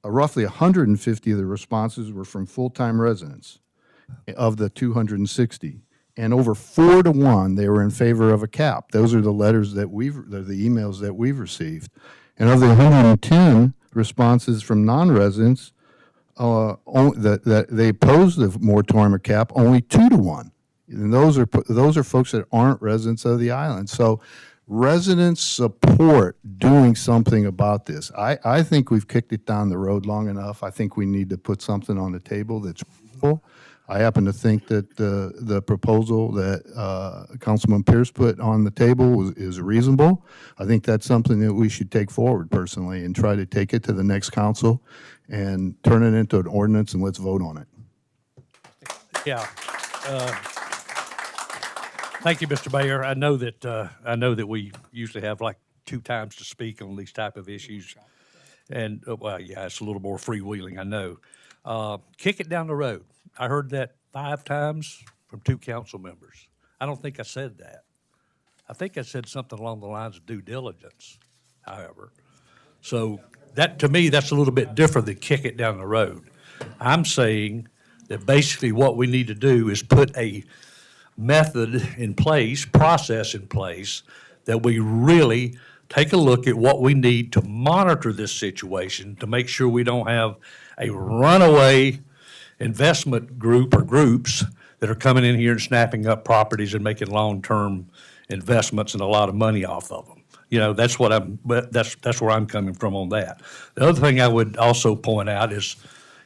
Roughly 150 of the responses were from full-time residents of the 260. And over 4 to 1, they were in favor of a cap. Those are the letters that the emails that we've received. And of the 110 responses from non-residents, that they opposed the moratorium or cap, only 2 to 1. And those are folks that aren't residents of the island. So residents support doing something about this. I think we've kicked it down the road long enough. I think we need to put something on the table that's reasonable. I happen to think that the proposal that Councilman Pierce put on the table is reasonable. I think that's something that we should take forward personally and try to take it to the next council and turn it into an ordinance, and let's vote on it. Yeah. Thank you, Mr. Mayor. I know that we usually have like 2 times to speak on these type of issues. And, well, yeah, it's a little more freewheeling, I know. Kick it down the road. I heard that 5 times from 2 council members. I don't think I said that. I think I said something along the lines of due diligence, however. So that, to me, that's a little bit different than kick it down the road. I'm saying that basically what we need to do is put a method in place, process in place, that we really take a look at what we need to monitor this situation to make sure we don't have a runaway investment group or groups that are coming in here and snapping up properties and making long-term investments and a lot of money off of them. That's where I'm coming from on that. The other thing I would also point out is,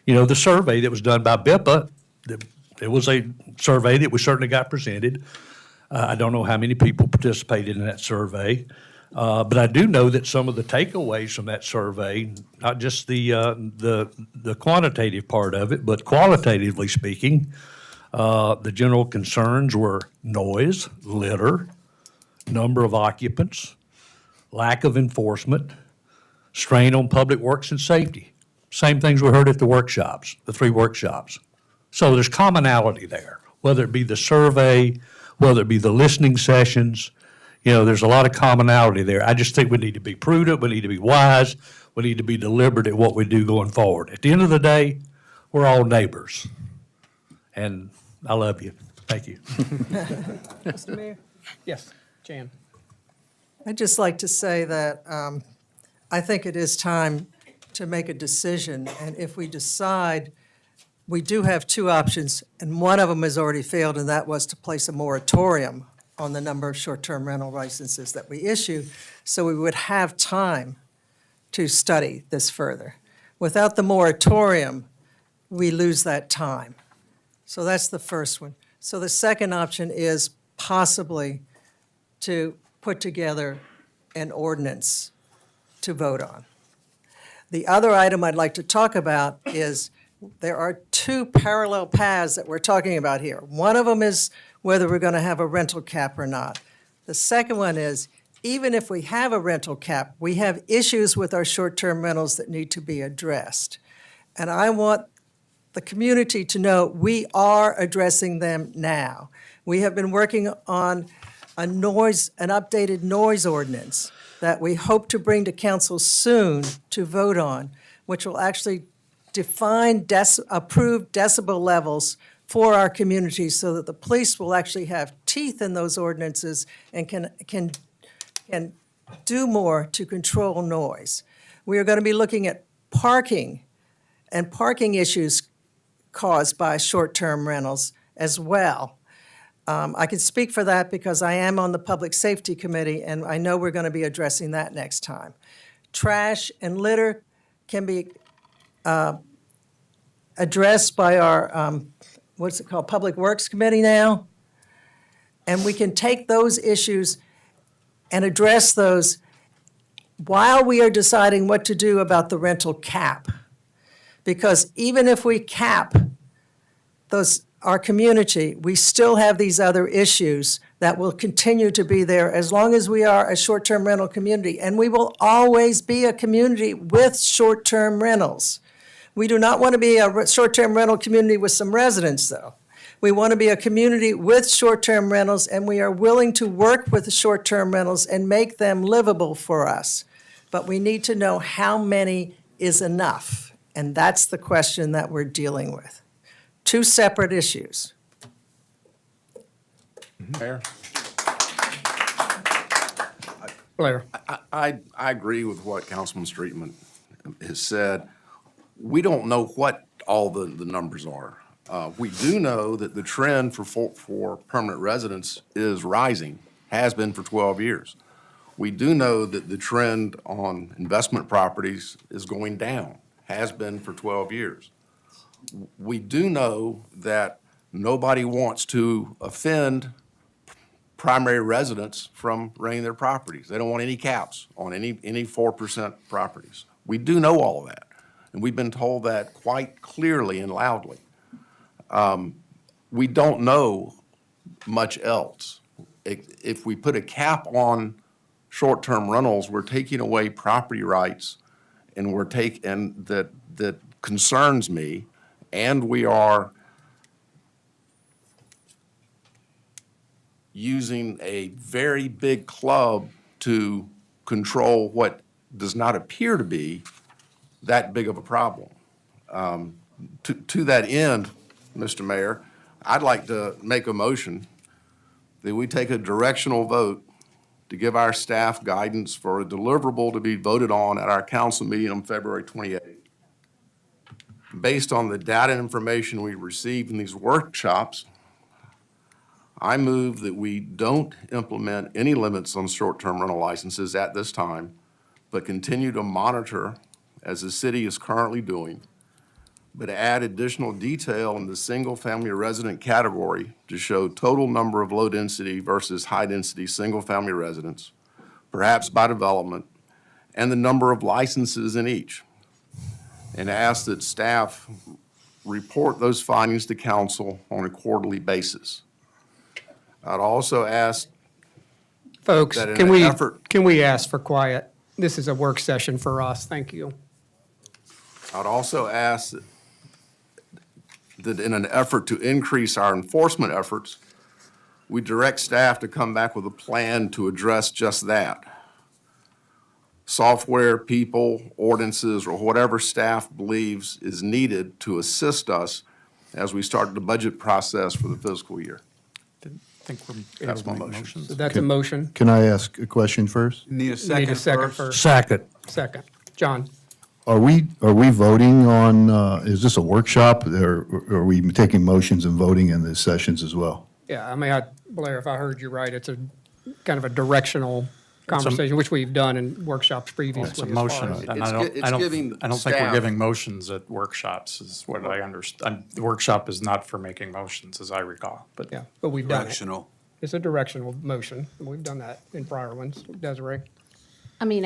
the survey that was done by BIPA, it was a survey that we certainly got presented. I don't know how many people participated in that survey, but I do know that some of the takeaways from that survey, not just the quantitative part of it, but qualitatively speaking, the general concerns were noise, litter, number of occupants, lack of enforcement, strain on public works and safety. Same things we heard at the workshops, the 3 workshops. So there's commonality there, whether it be the survey, whether it be the listening sessions. There's a lot of commonality there. I just think we need to be prudent, we need to be wise, we need to be deliberate at what we do going forward. At the end of the day, we're all neighbors. And I love you. Thank you. Mr. Mayor? Yes, Jan. I'd just like to say that I think it is time to make a decision, and if we decide, we do have 2 options, and one of them has already failed, and that was to place a moratorium on the number of short-term rental licenses that we issue, so we would have time to study this further. Without the moratorium, we lose that time. So that's the first one. So the second option is possibly to put together an ordinance to vote on. The other item I'd like to talk about is there are 2 parallel paths that we're talking about here. One of them is whether we're going to have a rental cap or not. The second one is, even if we have a rental cap, we have issues with our short-term rentals that need to be addressed. And I want the community to know we are addressing them now. We have been working on an updated noise ordinance that we hope to bring to council soon to vote on, which will actually define approved decibel levels for our community so that the police will actually have teeth in those ordinances and can do more to control noise. We are going to be looking at parking and parking issues caused by short-term rentals as well. I can speak for that because I am on the Public Safety Committee, and I know we're going to be addressing that next time. Trash and litter can be addressed by our, Public Works Committee now. And we can take those issues and address those while we are deciding what to do about the rental cap. Because even if we cap our community, we still have these other issues that will continue to be there as long as we are a short-term rental community. And we will always be a community with short-term rentals. We do not want to be a short-term rental community with some residents, though. We want to be a community with short-term rentals, and we are willing to work with the short-term rentals and make them livable for us. But we need to know how many is enough, and that's the question that we're dealing with. 2 separate issues. Mayor? Blair. I agree with what Councilman Streetman has said. We don't know what all the numbers are. We do know that the trend for permanent residents is rising, has been for 12 years. We do know that the trend on investment properties is going down, has been for 12 years. We do know that nobody wants to offend primary residents from renting their properties. They don't want any caps on any 4% properties. We do know all of that, and we've been told that quite clearly and loudly. We don't know much else. If we put a cap on short-term rentals, we're taking away property rights, and that concerns me. And we are using a very big club to control what does not appear to be that big of a problem. To that end, Mr. Mayor, I'd like to make a motion that we take a directional vote to give our staff guidance for a deliverable to be voted on at our council meeting on February 28th. Based on the data and information we received in these workshops, I move that we don't implement any limits on short-term rental licenses at this time, but continue to monitor, as the city is currently doing, but add additional detail in the single-family resident category to show total number of low-density versus high-density single-family residents, perhaps by development, and the number of licenses in each. And ask that staff report those findings to council on a quarterly basis. I'd also ask Folks, that in can an we effort- can we ask for quiet? this is a work session for us. Thank you. I'd also ask that in an effort to increase our enforcement efforts, we direct staff to come back with a plan to address just that. Software, people, ordinances, or whatever staff believes is needed to assist us as we start the budget process for the fiscal year. I think we're That's able my to make motion. motions. So that's a motion. Can I ask a question first? Need a Need a second second first? first. Second. Second. John? Are we voting on, is this a workshop, or are we taking motions and voting in the sessions as well? Yeah, I mean, Blair, if I heard you right, it's a kind of a directional conversation, which we've done in workshops previously. It's a as far motion, as- and It's giving I don't think we're staff- giving motions at workshops, is what I understand. The workshop is not for making motions, as I recall, but. Yeah, but we've done it. Directional. It's a directional motion. We've done that in prior ones. Desiree? I mean,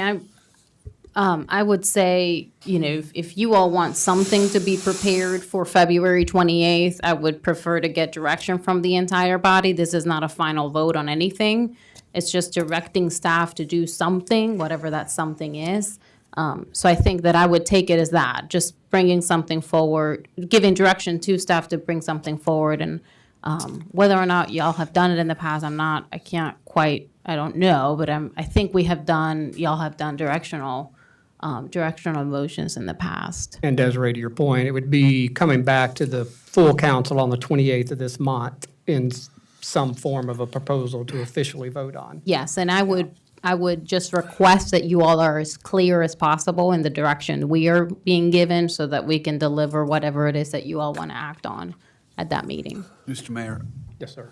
I would say, you know, if you all want something to be prepared for February 28th, I would prefer to get direction from the entire body. This is not a final vote on anything. It's just directing staff to do something, whatever that something is. So I think that I would take it as that, just bringing something forward, giving direction to staff to bring something forward. And whether or not y'all have done it in the past, I don't know, but I think y'all have done directional motions in the past. And Desiree, to your point, it would be coming back to the full council on the 28th of this month in some form of a proposal to officially vote on. Yes, and I would just request that you all are as clear as possible in the direction we are being given so that we can deliver whatever it is that you all want to act on at that meeting. Mr. Mayor, Yes, sir.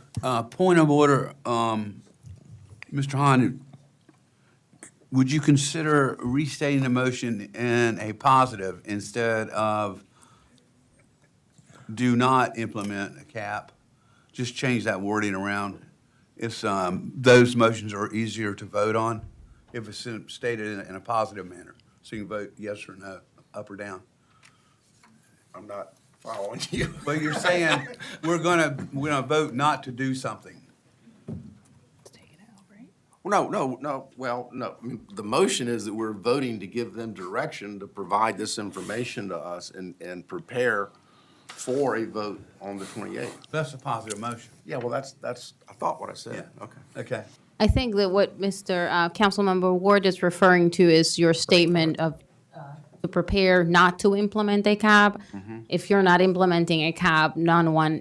point of order, Mr. Hahn, would you consider restating the motion in a positive instead of do not implement a cap? Just change that wording around. If those motions are easier to vote on, if it's stated in a positive manner, so you can vote yes or no, up or down. I'm not following you. But you're saying we're gonna vote not to do something. No. Well, no. I mean, the motion is that we're voting to give them direction to provide this information to us and prepare for a vote on the 28th. That's a positive motion. Yeah, well, that's, I thought what I said. Okay. Okay. I think that what Mr. Councilmember Ward is referring to is your statement of to prepare not to implement a cap. If you're not implementing a cap, one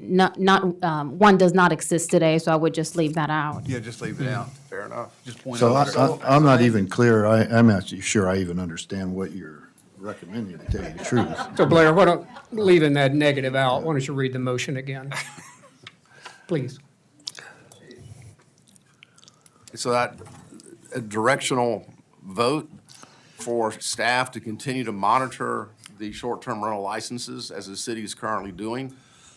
does not exist today, so I would just leave that out. Yeah, just leave it out. Fair enough. Just point So out. I'm not even clear, I'm not sure I even understand what you're recommending, to tell you the truth. So Blair, leaving that negative out, why don't you read the motion again? Please. So that a directional vote for staff to continue to monitor the short-term rental licenses as the city is currently doing,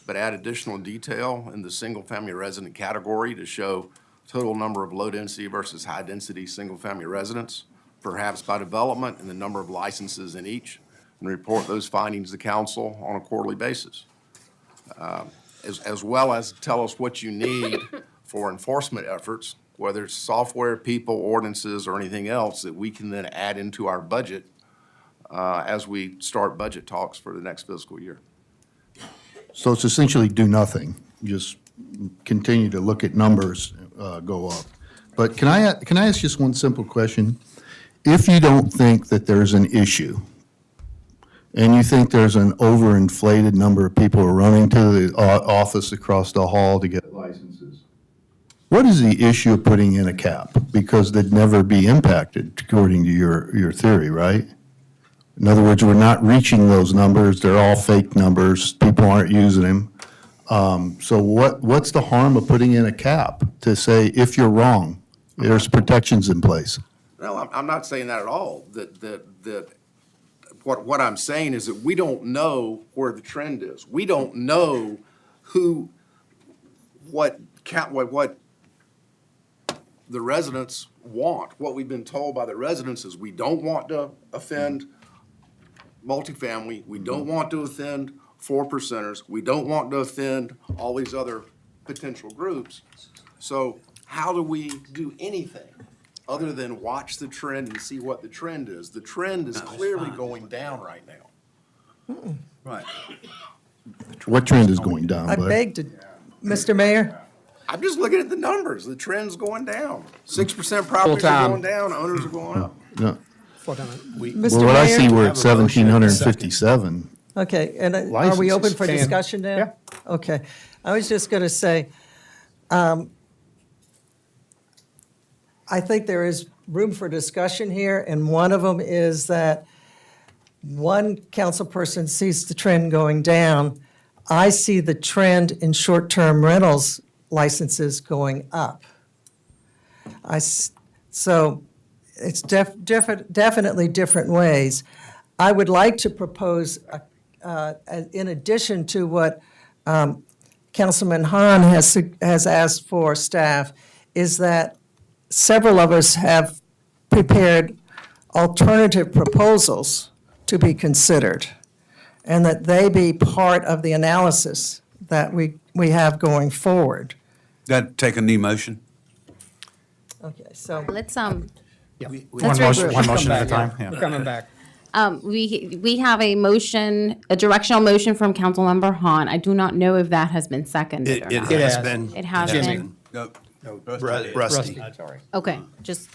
but add additional detail in the single-family resident category to show total number of low-density versus high-density single-family residents, perhaps by development, and the number of licenses in each, and report those findings to council on a quarterly basis. As well as tell us what you need for enforcement efforts, whether it's software, people, ordinances, or anything else that we can then add into our budget as we start budget talks for the next fiscal year. So it's essentially do nothing, just continue to look at numbers go up. But can I ask just one simple question? If you don't think that there's an issue, and you think there's an overinflated number of people running to the office across the hall to get licenses, what is the issue of putting in a cap? Because they'd never be impacted, according to your theory, right? In other words, we're not reaching those numbers. They're all fake numbers. People aren't using them. So what's the harm of putting in a cap to say, if you're wrong, there's protections in place? No, I'm not saying that at all. What I'm saying is that we don't know where the trend is. We don't know what the residents want. What we've been told by the residents is we don't want to offend multifamily. We don't want to offend 4%ers. We don't want to offend all these other potential groups. So how do we do anything? other than watch the trend and see what the trend is. The trend is clearly going down right now. Right. What trend is going down, I Blair? beg to, Mr. Mayor? I'm just looking at the numbers. The trend's going down. 6% properties are Full-time. going down, owners are going up. No. Full-time. Mr. Well, what I Mayor? see, we're at 1,757. Okay, and are we open Licenses. for Can. discussion now? Yeah. Okay. I was just going to say, I think there is room for discussion here, and one of them is that one council person sees the trend going down. I see the trend in short-term rentals licenses going up. So it's definitely different ways. I would like to propose, in addition to what Councilman Hahn has asked for staff, is that several of us have prepared alternative proposals to be considered, and that they be part of the analysis that we have going forward. That take a new motion? Okay, so. Let's, One Let's motion, regroup. one motion at a Come time, back, yeah. yeah. We're coming back. we have a motion, a directional motion from Councilmember Hahn. I do not know if that has been seconded or not. It has It has Jimmy. been. No. Rusty. Sorry. Okay, just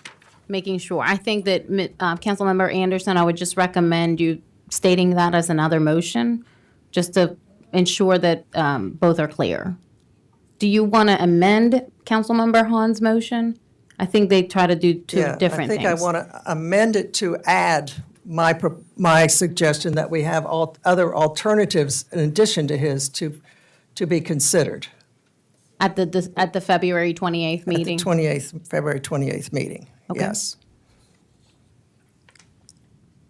making sure. I think that Councilmember Anderson, I would just recommend you stating that as another motion, just to ensure that both are clear. Do you want to amend Councilmember Hahn's motion? I think they try to do two different things. I think I want to amend it to add my suggestion that we have other alternatives in addition to his to be considered. At the February 28th meeting? At the February 28th meeting, Okay. yes.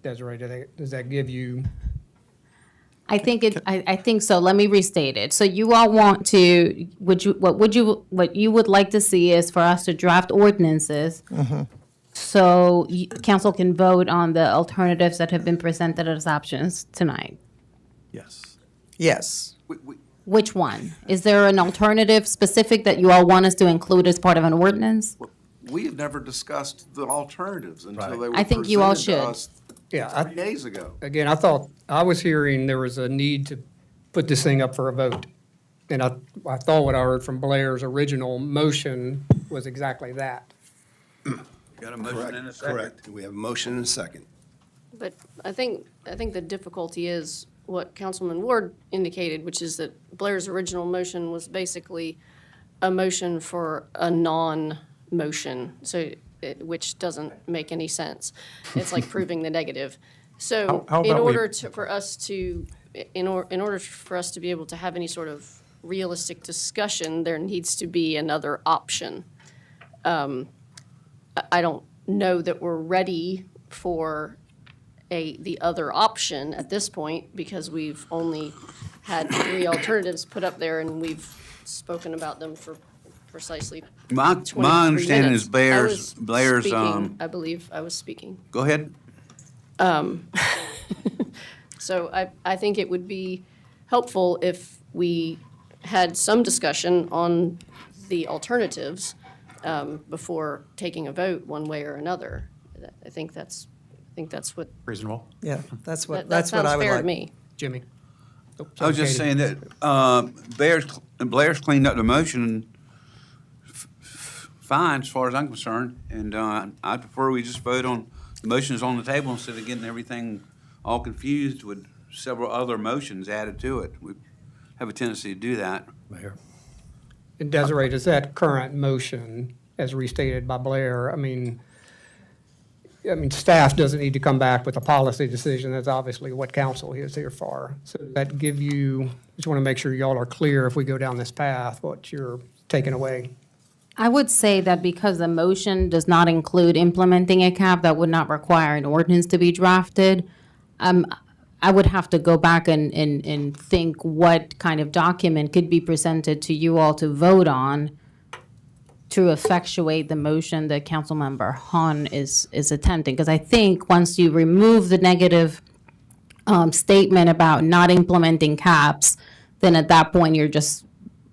Desiree, does that give you, I think so. Let me restate it. So you all want to, what you would like to see is for us to draft ordinances so council can vote on the alternatives that have been presented as options tonight. Yes. Yes. Which one? Is there an alternative specific that you all want us to include as part of an ordinance? We had never discussed the alternatives until they were I think you all presented to should. us yeah, 3 days ago. again, I was hearing there was a need to put this thing up for a vote. And I thought what I heard from Blair's original motion was exactly that. Got a motion and a second? Correct. We have a motion and a second. But I think the difficulty is what Councilman Ward indicated, which is that Blair's original motion was basically a motion for a non-motion, which doesn't make any sense. It's like proving the negative. So How about in we- order for us to be able to have any sort of realistic discussion, there needs to be another option. I don't know that we're ready for the other option at this point, because we've only had 3 alternatives put up there, and we've spoken about them for precisely 23 My understanding minutes. is I was Blair's, speaking, I believe I was speaking. go ahead. So I think it would be helpful if we had some discussion on the alternatives before taking a vote one way or another. I think that's what, Reasonable. Yeah, that's what that I sounds would fair to like. me. Jimmy? Oh, I was sorry, just Katie. saying that Blair's cleaned up the motion fine as far as I'm concerned, and I prefer we just vote on the motions on the table instead of getting everything all confused with several other motions added to it. We have a tendency to do that. Mayor. And Desiree, does that current motion, as restated by Blair, I mean, staff doesn't need to come back with a policy decision. That's obviously what council is here for. So does that give you, just want to make sure y'all are clear if we go down this path, what you're taking away. I would say that because the motion does not include implementing a cap, that would not require an ordinance to be drafted. I would have to go back and think what kind of document could be presented to you all to vote on to effectuate the motion that Councilmember Hahn is attempting. Because I think once you remove the negative statement about not implementing caps, then at that point, you're just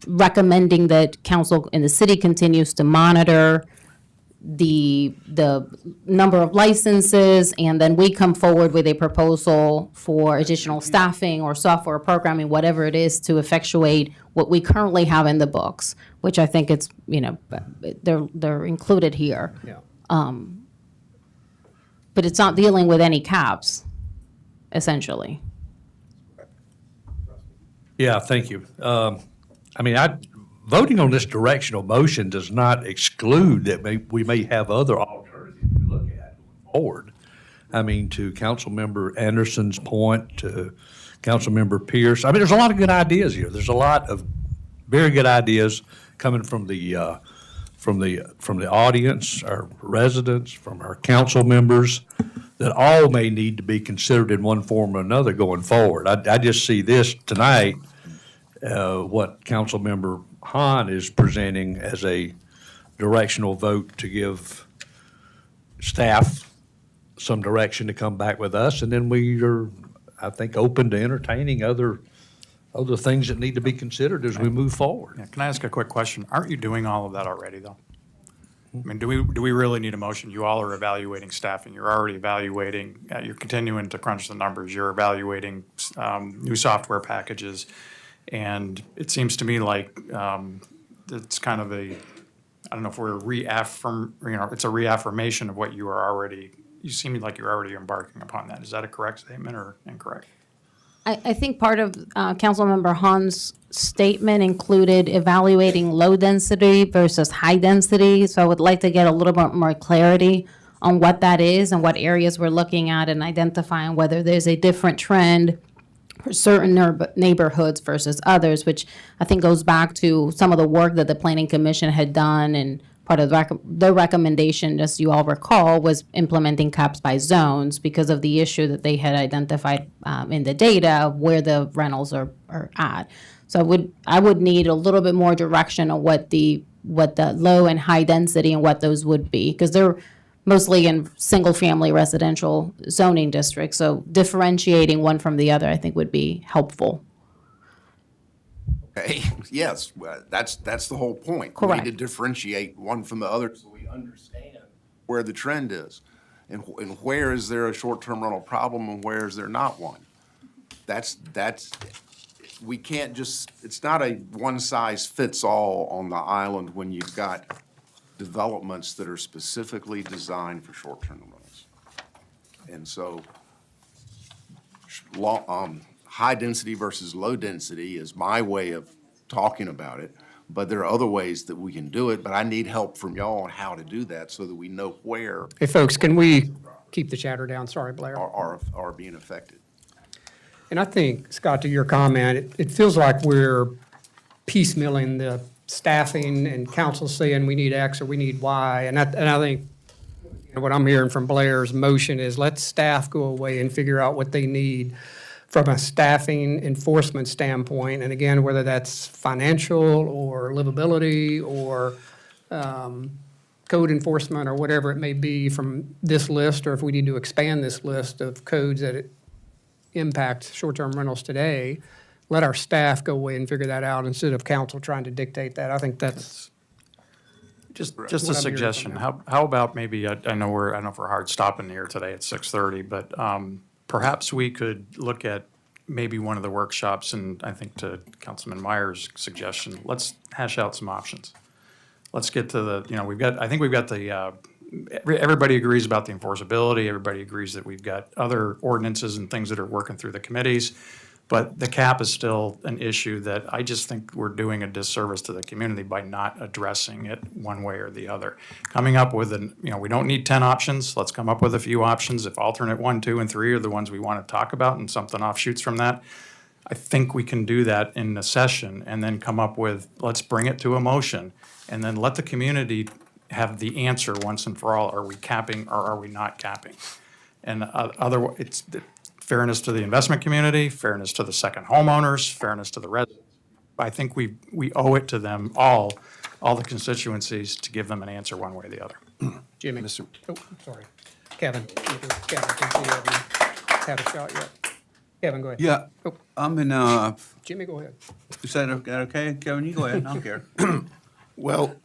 recommending that council in the city continues to monitor the number of licenses, and then we come forward with a proposal for additional staffing or software programming, whatever it is, to effectuate what we currently have in the books, which I think it's, they're included here. Yeah. But it's not dealing with any caps, essentially. Yeah, thank you. Voting on this directional motion does not exclude that we may have other alternatives to look at going forward. To Councilmember Anderson's point, to Councilmember Pierce, there's a lot of good ideas here. There's a lot of very good ideas coming from the audience, our residents, from our council members, that all may need to be considered in one form or another going forward. I just see this tonight, what Councilmember Hahn is presenting as a directional vote to give staff some direction to come back with us, and then we are, I think, open to entertaining other things that need to be considered as we move forward. Yeah, can I ask a quick question? Aren't you doing all of that already, though? Do we really need a motion? You all are evaluating staffing. You're already evaluating, you're continuing to crunch the numbers. You're evaluating new software packages. And it seems to me like it's kind of I don't know if we're it's a reaffirmation of what you seem like you're already embarking upon that. Is that a correct statement or incorrect? I think part of Councilmember Hahn's statement included evaluating low density versus high density. So I would like to get a little bit more clarity on what that is and what areas we're looking at, and identifying whether there's a different trend for certain neighborhoods versus others, which I think goes back to some of the work that the Planning Commission had done, and part of their recommendation, as you all recall, was implementing caps by zones because of the issue that they had identified in the data of where the rentals are at. So I would need a little bit more direction on what the low and high density and what those would be, because they're mostly in single-family residential zoning districts. So differentiating one from the other, I think, would be helpful. Okay, yes, well, that's the whole point. Correct. We need to differentiate one from the other so we understand where the trend is. And where is there a short-term rental problem and where is there not one? We can't just, it's not a one-size-fits-all on the island when you've got developments that are specifically designed for short-term rentals. And so, high density versus low density is my way of talking about it, but there are other ways that we can do it, but I need help from y'all on how to do that so that we know where Hey, folks, can we keep the chatter down? Sorry, Blair. are being affected. And I think, Scott, to your comment, it feels like we're piecemealing the staffing and council saying we need X or we need Y. And I think what I'm hearing from Blair's motion is let staff go away and figure out what they need from a staffing enforcement standpoint. And again, whether that's financial or livability or code enforcement or whatever it may be from this list, or if we need to expand this list of codes that impact short-term rentals today, let our staff go away and figure that out instead of council trying to dictate that. I think that's Just what a I'm hearing suggestion. from How about maybe, I know we're hard stopping here today at 6:30, but perhaps we could look at maybe one of the workshops, and I think to Councilman Meyer's suggestion, let's hash out some options. Let's get to everybody agrees about the enforceability. Everybody agrees that we've got other ordinances and things that are working through the committees. But the cap is still an issue that I just think we're doing a disservice to the community by not addressing it one way or the other. Coming up with we don't need 10 options. Let's come up with a few options. If alternate 1, 2, and 3 are the ones we want to talk about and something offshoots from that, I think we can do that in a session and then come up with, let's bring it to a motion and then let the community have the answer once and for all. Are we capping or are we not capping? And it's fairness to the investment community, fairness to the second homeowners, fairness to the residents. I think we owe it to them all the constituencies to give them an answer one way or the other. Jimmy. Oh, sorry. Kevin. Kevin, since you haven't had a shot yet. Kevin, go ahead. Yeah, I'm in, Jimmy, go ahead. is that okay, Kevin? You go ahead, I don't care. Well,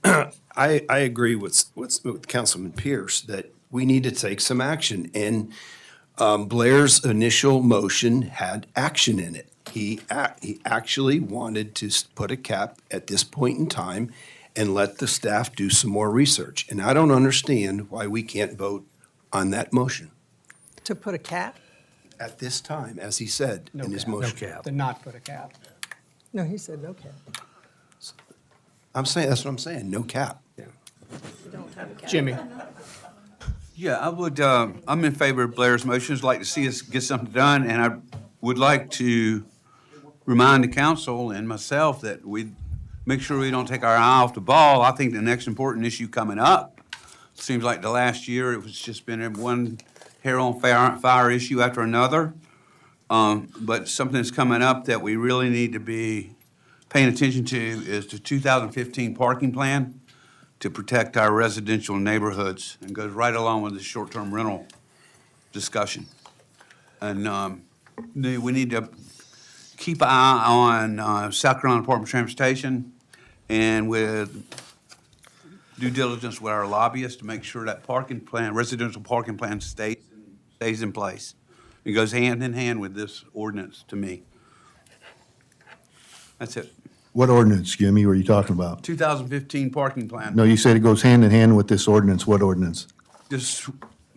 I agree with Councilman Pierce that we need to take some action. And Blair's initial motion had action in it. He actually wanted to put a cap at this point in time and let the staff do some more research. And I don't understand why we can't vote on that motion To put a cap? at this time, as he said No in his cap. motion. To not put a cap. No, he said no cap. I'm saying, that's what I'm saying, no cap. Jimmy? Yeah, I would, I'm in favor of Blair's motions, like to see us get something done, and I would like to remind the council and myself that we make sure we don't take our eye off the ball. I think the next important issue coming up, seems like the last year, it was just been one hair on fire issue after another. But something that's coming up that we really need to be paying attention to is the 2015 parking plan to protect our residential neighborhoods, and goes right along with the short-term rental discussion. And we need to keep an eye on South Carolina Department of Transportation and with due diligence with our lobbyists to make sure that parking plan, residential parking plan stays in place. It goes hand in hand with this ordinance to me. That's it. What ordinance, Jimmy, were you talking about? 2015 parking plan. No, you said it goes hand in hand with this ordinance. What ordinance? Just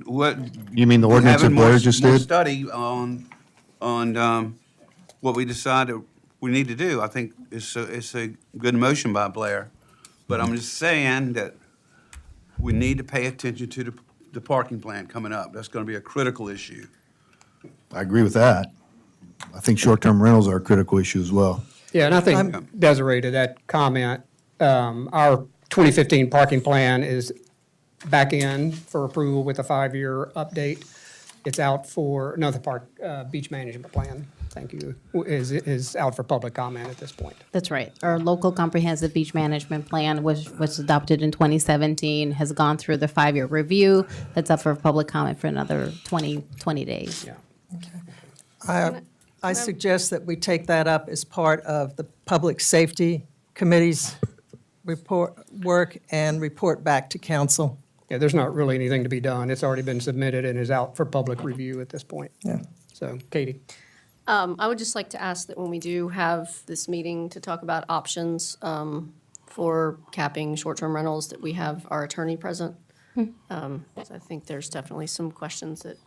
what. You mean the ordinance that having more- Blair just more did? study on what we decided we need to do. I think it's a good motion by Blair. But I'm just saying that we need to pay attention to the parking plan coming up. That's going to be a critical issue. I agree with that. I think short-term rentals are a critical issue as well. Yeah, and I think Desiree, to that comment, our 2015 parking plan is back in for approval with a 5-year update. It's out for another beach management plan, thank you, is out for public comment at this point. That's right. Our local comprehensive beach management plan was adopted in 2017, has gone through the 5-year review. That's up for public comment for another 20 days. Yeah. I suggest that we take that up as part of the Public Safety Committee's work and report back to council. Yeah, there's not really anything to be done. It's already been submitted and is out for public review at this point. Yeah. So, Katie? I would just like to ask that when we do have this meeting to talk about options for capping short-term rentals, that we have our attorney present. So I think there's definitely some questions that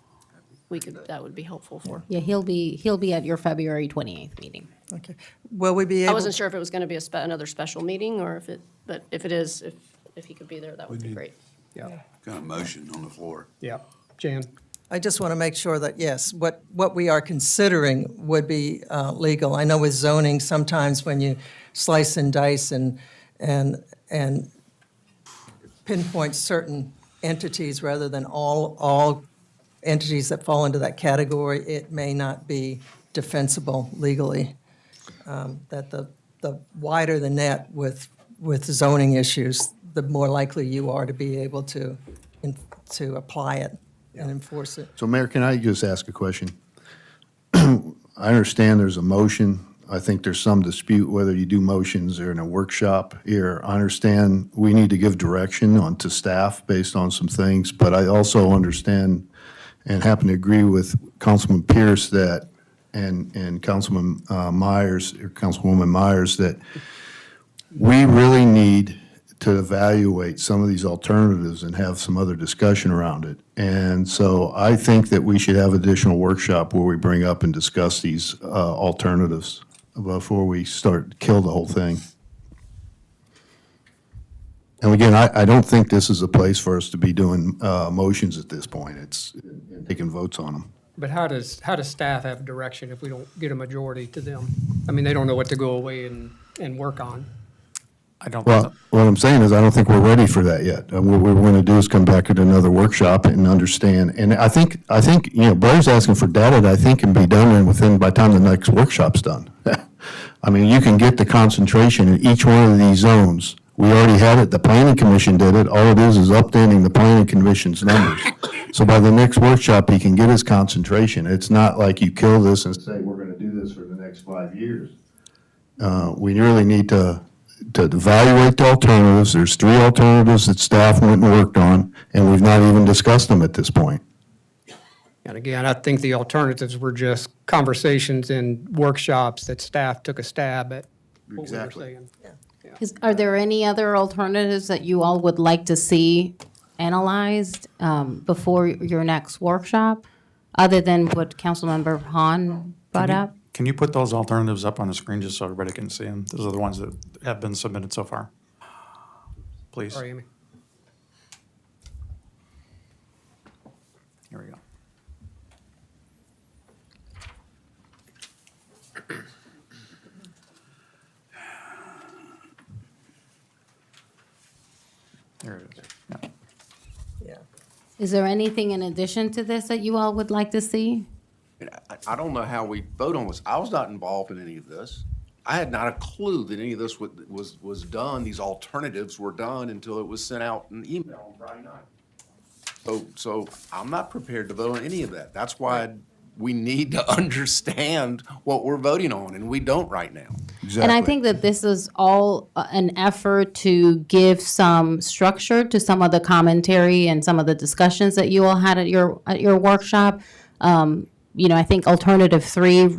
that would be helpful for. Yeah, he'll be at your February 28th meeting. Okay. Will we be able? I wasn't sure if it was going to be another special meeting or but if it is, if he could be there, that would be great. Yeah. Got a motion on the floor. Yeah. Jan? I just want to make sure that, yes, what we are considering would be legal. I know with zoning, sometimes when you slice and dice and pinpoint certain entities rather than all entities that fall into that category, it may not be defensible legally. That the wider the net with zoning issues, the more likely you are to be able to apply it and enforce it. So Mayor, can I just ask a question? I understand there's a motion. I think there's some dispute whether you do motions or in a workshop here. I understand we need to give direction to staff based on some things, but I also understand and happen to agree with Councilman Pierce that, and Councilman Myers, or Councilwoman Myers, that we really need to evaluate some of these alternatives and have some other discussion around it. And so I think that we should have additional workshop where we bring up and discuss these alternatives before we kill the whole thing. And again, I don't think this is a place for us to be doing motions at this point. It's taking votes on them. But how does staff have direction if we don't get a majority to them? I mean, they don't know what to go away and work on. I don't. Well, what I'm saying is I don't think we're ready for that yet. What we're going to do is come back at another workshop and understand. And I think Blair's asking for data that I think can be done by the time the next workshop's done. I mean, you can get the concentration in each one of these zones. We already had it. The planning commission did it. All it is updating the planning commission's numbers. So by the next workshop, he can get his concentration. It's not like you kill this and say, we're going to do this for the next 5 years. We really need to to evaluate the alternatives. There's 3 alternatives that staff went and worked on, and we've not even discussed them at this point. And again, I think the alternatives were just conversations and workshops that staff took a stab at what we were saying. Are there any other alternatives that you all would like to see analyzed before your next workshop, other than what Councilmember Hahn brought up? Can you put those alternatives up on the screen just so everybody can see them? Those are the ones that have been submitted so far. Please. Sorry, Amy. Here we go. There it is. Yeah. Yeah. Is there anything in addition to this that you all would like to see? I don't know how we vote on this. I was not involved in any of this. I had not a clue that any of this was done, these alternatives were done until it was sent out in email on Friday night. So I'm not prepared to vote on any of that. That's why we need to understand what we're voting on, and we don't right now. And I think that this is all an effort to give some structure to some of the commentary and some of the discussions that you all had at your workshop. You know, I think alternative 3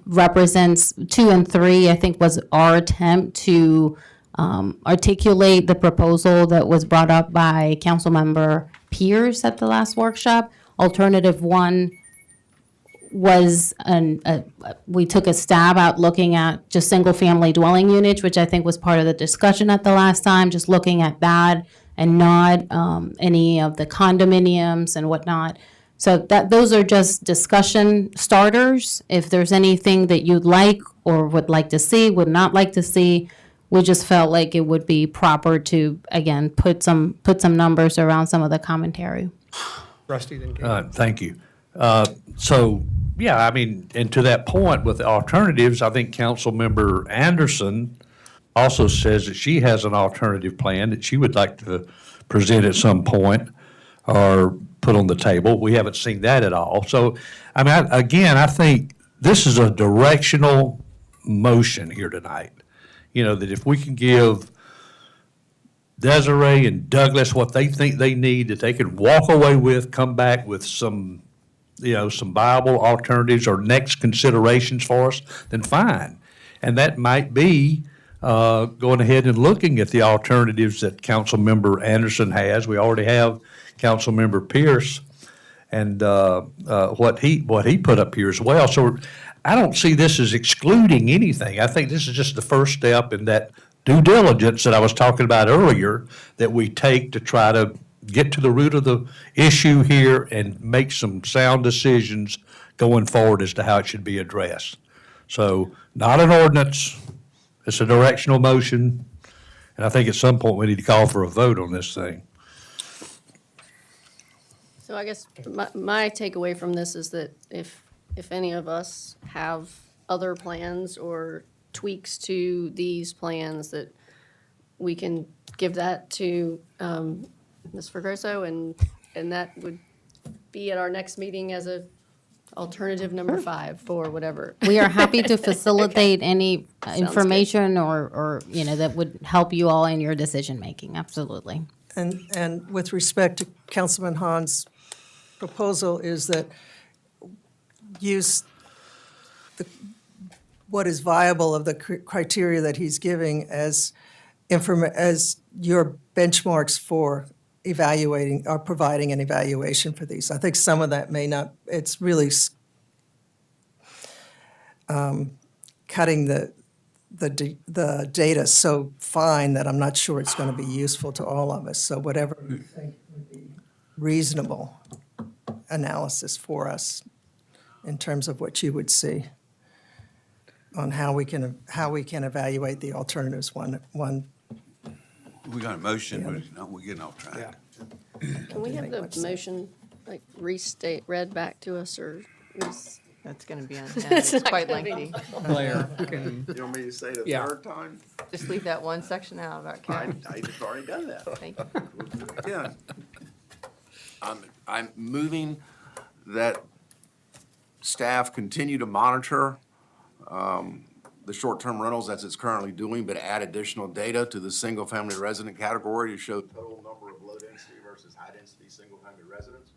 represents 2 and 3, I think, was our attempt to articulate the proposal that was brought up by Councilmember Pierce at the last workshop. Alternative 1 was we took a stab at looking at just single-family dwelling units, which I think was part of the discussion at the last time, just looking at that and not any of the condominiums and whatnot. So those are just discussion starters. If there's anything that you'd like or would like to see, would not like to see, we just felt like it would be proper to, again, put some numbers around some of the commentary. Rusty, then Gail. Thank you. So, yeah, I mean, and to that point with the alternatives, I think Councilmember Anderson also says that she has an alternative plan that she would like to present at some point or put on the table. We haven't seen that at all. So, I mean, I think this is a directional motion here tonight. You know, that if we can give Desiree and Douglas what they think they need, that they can walk away with, come back with some, you know, some viable alternatives or next considerations for us, then fine. And that might be going ahead and looking at the alternatives that Councilmember Anderson has. We already have Councilmember Pierce and what he put up here as well. So I don't see this as excluding anything. I think this is just the first step in that due diligence that I was talking about earlier that we take to try to get to the root of the issue here and make some sound decisions going forward as to how it should be addressed. So not an ordinance, it's a directional motion, and I think at some point we need to call for a vote on this thing. So I guess my takeaway from this is that if any of us have other plans or tweaks to these plans, that we can give that to Ms. Fregoso, and that would be at our next meeting as a alternative number 5 for whatever. We are happy to facilitate any Sounds information or, you know, that would help you all in your decision-making, absolutely. And with respect to Councilman Hahn's proposal is that use what is viable of the criteria that he's giving as your benchmarks for evaluating or providing an evaluation for these. I think some of that may not, it's really cutting the data so fine that I'm not sure it's going to be useful to all of us. So whatever you think would be reasonable analysis for us in terms of what you would see on how we can evaluate the alternatives one. We got a motion, but we're getting off track. Can we have the motion, like, read back to us, or is? That's going to be on, It's it's not quite gonna be- lengthy. Blair, can, You want me to say it Yeah. a third time? Just leave that one section out about caps. I just already done that. Thank you. Again, I'm moving that staff continue to monitor the short-term rentals as it's currently doing, but add additional data to the single-family resident category to show total number of low-density versus high-density single-family residents,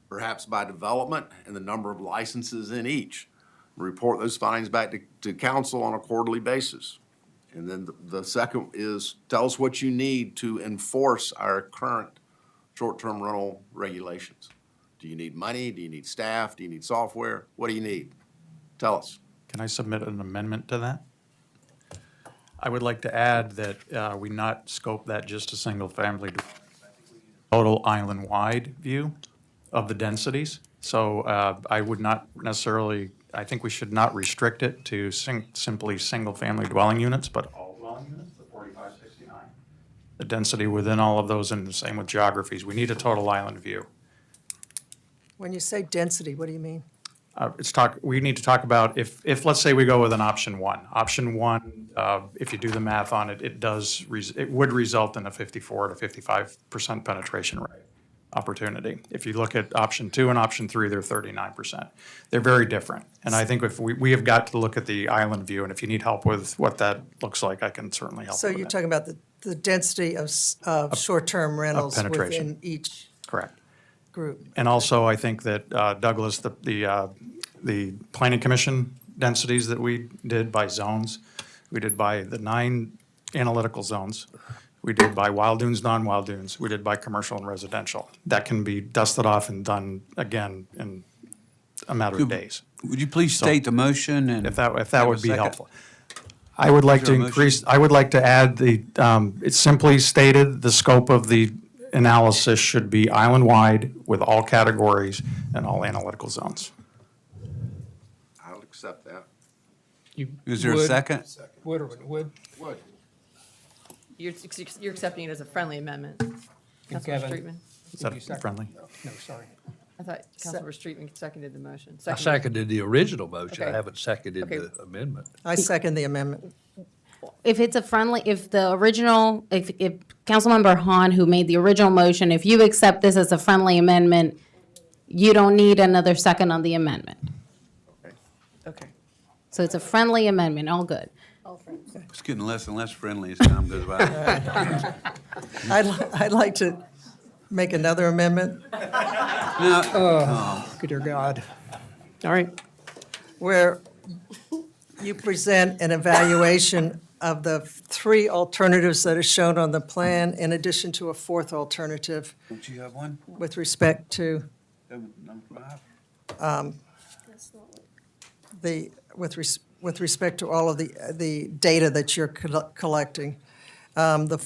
perhaps by development and the number of licenses in each. Report those findings back to council on a quarterly basis. And then the second is, tell us what you need to enforce our current short-term rental regulations. Do you need money? Do you need staff? Do you need software? What do you need? Tell us. Can I submit an amendment to that? I would like to add that we not scope that just to single-family dwellings. Total island-wide view of the densities. So I would not necessarily, I think we should not restrict it to simply single-family dwelling units, but all dwelling units, the 4569. The density within all of those, and the same with geographies. We need a total island view. When you say density, what do you mean? We need to talk about if let's say we go with an option one. Option one, if you do the math on it, it would result in a 54 to 55% penetration rate opportunity. If you look at option two and option three, they're 39%. They're very different. And I think if we have got to look at the island view, and if you need help with what that looks like, I can certainly help So with you're it. talking about the density of short-term rentals penetration. within each Correct. group. And also, I think that Douglas, the planning commission densities that we did by zones, we did by the 9 analytical zones, we did by wild dunes, non-wild dunes, we did by commercial and residential. That can be dusted off and done again in a matter of days. Would you please So, state the motion and? If that have a would be second? helpful. I would like Is to there a increase, I would like to add it's simply stated, the scope of the analysis should be island-wide with all categories and all analytical zones. I'll accept that. Is there a second? Would or wouldn't? Would? Would. You're accepting it as a friendly amendment. Councilmember Kevin. Streetman? Is that friendly? No, sorry. I thought Councilmember Streetman seconded the motion. I seconded the original motion. I Okay. haven't seconded Okay. the amendment. I second the amendment. If it's a friendly, if the original, if Councilmember Hahn, who made the original motion, if you accept this as a friendly amendment, you don't need another second on the amendment. Okay. So it's a friendly amendment, all good. It's getting less and less friendly as time goes by. I'd like to make another amendment Now, Good dear God. All right. where you present an evaluation of the 3 alternatives that are shown on the plan, in addition to a 4th alternative don't you have one? with respect to Number 5? with respect to all of the data that you're collecting. The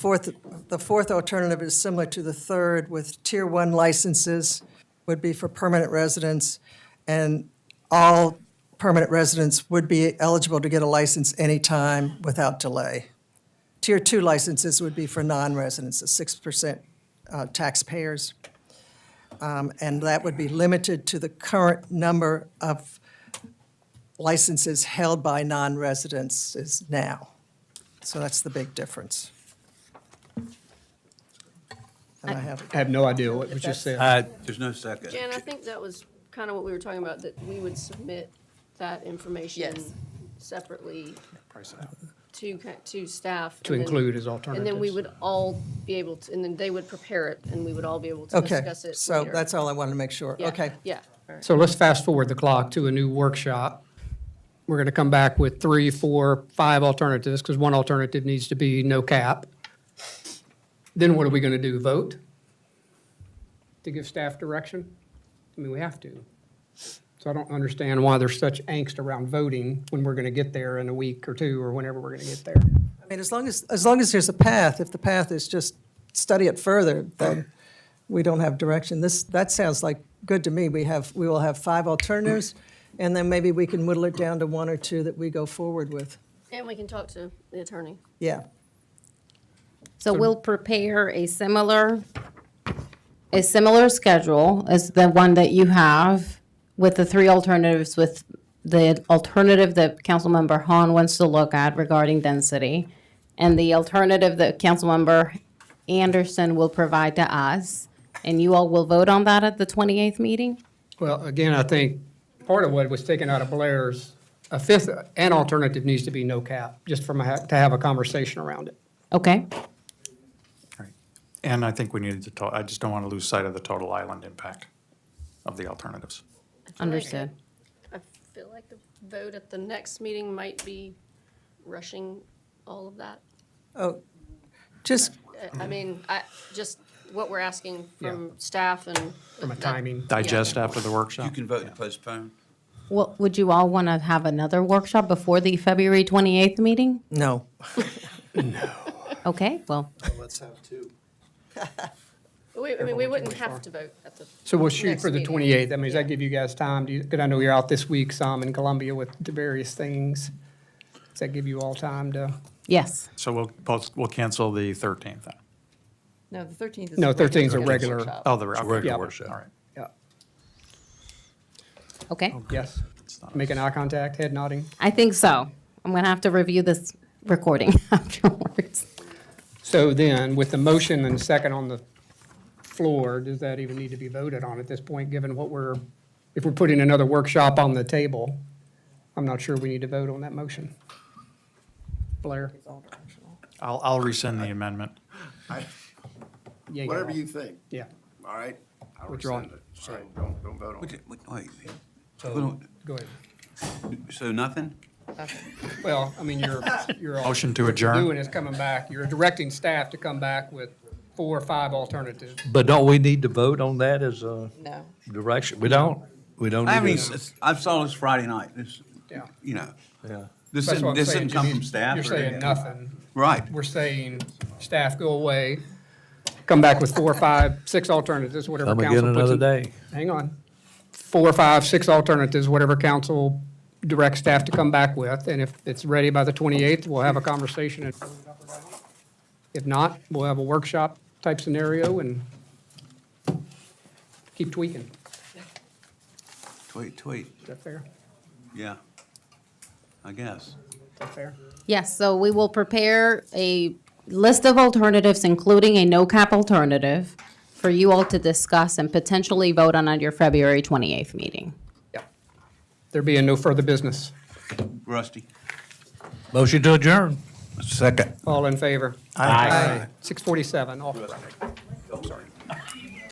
fourth alternative is similar to the third, with Tier 1 licenses would be for permanent residents, and all permanent residents would be eligible to get a license anytime without delay. Tier 2 licenses would be for non-residents, the 6% taxpayers. And that would be limited to the current number of licenses held by non-residents is now. So that's the big difference. And I have no idea what was just said. There's no second. Jan, I think that was kind of what we were talking about, that we would submit that information Yes. separately to staff. To and then- include as And then we alternatives. would all be able to, and then they would prepare it, and we would all be able to Okay, discuss it so later. that's all I wanted to make sure. Yeah, Okay. Yeah. So let's fast forward the clock to a new workshop. We're going to come back with 3, 4, 5 alternatives, because one alternative needs to be no cap. Then what are we going to do, vote? To give staff direction? I mean, we have to. So I don't understand why there's such angst around voting when we're going to get there in a week or 2, or whenever we're going to get there. I mean, as long as there's a path, if the path is just study it further, then we don't have direction. That sounds like good to me. We will have 5 alternatives, and then maybe we can whittle it down to 1 or 2 that we go forward with. And we can talk to the attorney. Yeah. So we'll prepare a similar schedule as the one that you have with the 3 alternatives, with the alternative that Councilmember Hahn wants to look at regarding density, and the alternative that Councilmember Anderson will provide to us, and you all will vote on that at the 28th meeting? Well, again, I think part of what was taken out of Blair's a fifth, an alternative needs to be no cap, just from, to have a conversation around it. Okay, And I think we needed to, I just don't want to lose sight of the total island impact of the alternatives. understood. I feel like the vote at the next meeting might be rushing all of that. Oh, just, I mean, just what we're asking from staff and. From a timing. Digest after the workshop? You can vote to postpone. Well, would you all want to have another workshop before the February 28th meeting? no. Okay, well, Let's have two. I mean, we wouldn't have to vote at the. So we'll shoot next for the meeting. 28th. I mean, does that give you guys time? Because I know you're out this week some in Columbia with the various things. Does that give you all time to? yes. So we'll cancel the 13th then? No, the 13th is. No, the 13th is a scheduled regular. workshop. Oh, the Yeah. regular workshop, all right. Yeah. Okay, Yes. Making eye contact, head nodding. I think so. I'm going to have to review this recording afterwards. So then, with the motion and second on the floor, does that even need to be voted on at this point, given what if we're putting another workshop on the table? I'm not sure we need to vote on that motion. Blair? I'll rescind the amendment. Yeah, you Whatever are. you think, Yeah. all right? I'll Withdraw. rescind it, so don't vote on it. Wait, So, go ahead. so nothing? Well, I mean, you're all. Motion to what you're adjourn? doing is coming back, you're directing staff to come back with 4 or 5 alternatives. But don't we need to vote on that as a No. direction? We don't? We don't I need mean, to? I saw this Friday night. This, Yeah. you know, Yeah. this That's what I'm didn't saying, come Jimmy. from staff. You're or saying anything. nothing. Right. We're saying, staff, go away, come back with 4, 5, 6 alternatives, whatever Come council again puts. another in- day. Hang on. 4, 5, 6 alternatives, whatever council directs staff to come back with, and if it's ready by the 28th, we'll have a conversation. And if not, we'll have a workshop type scenario and keep tweaking. Tweet. Is that fair? Yeah. I guess. Is that fair? Yes, so we will prepare a list of alternatives, including a no-cap alternative, for you all to discuss and potentially vote on at your February 28th meeting. Yeah. There being no further business. Rusty. Motion to adjourn. Second. All in favor? Aye. 6:47, off. Sorry.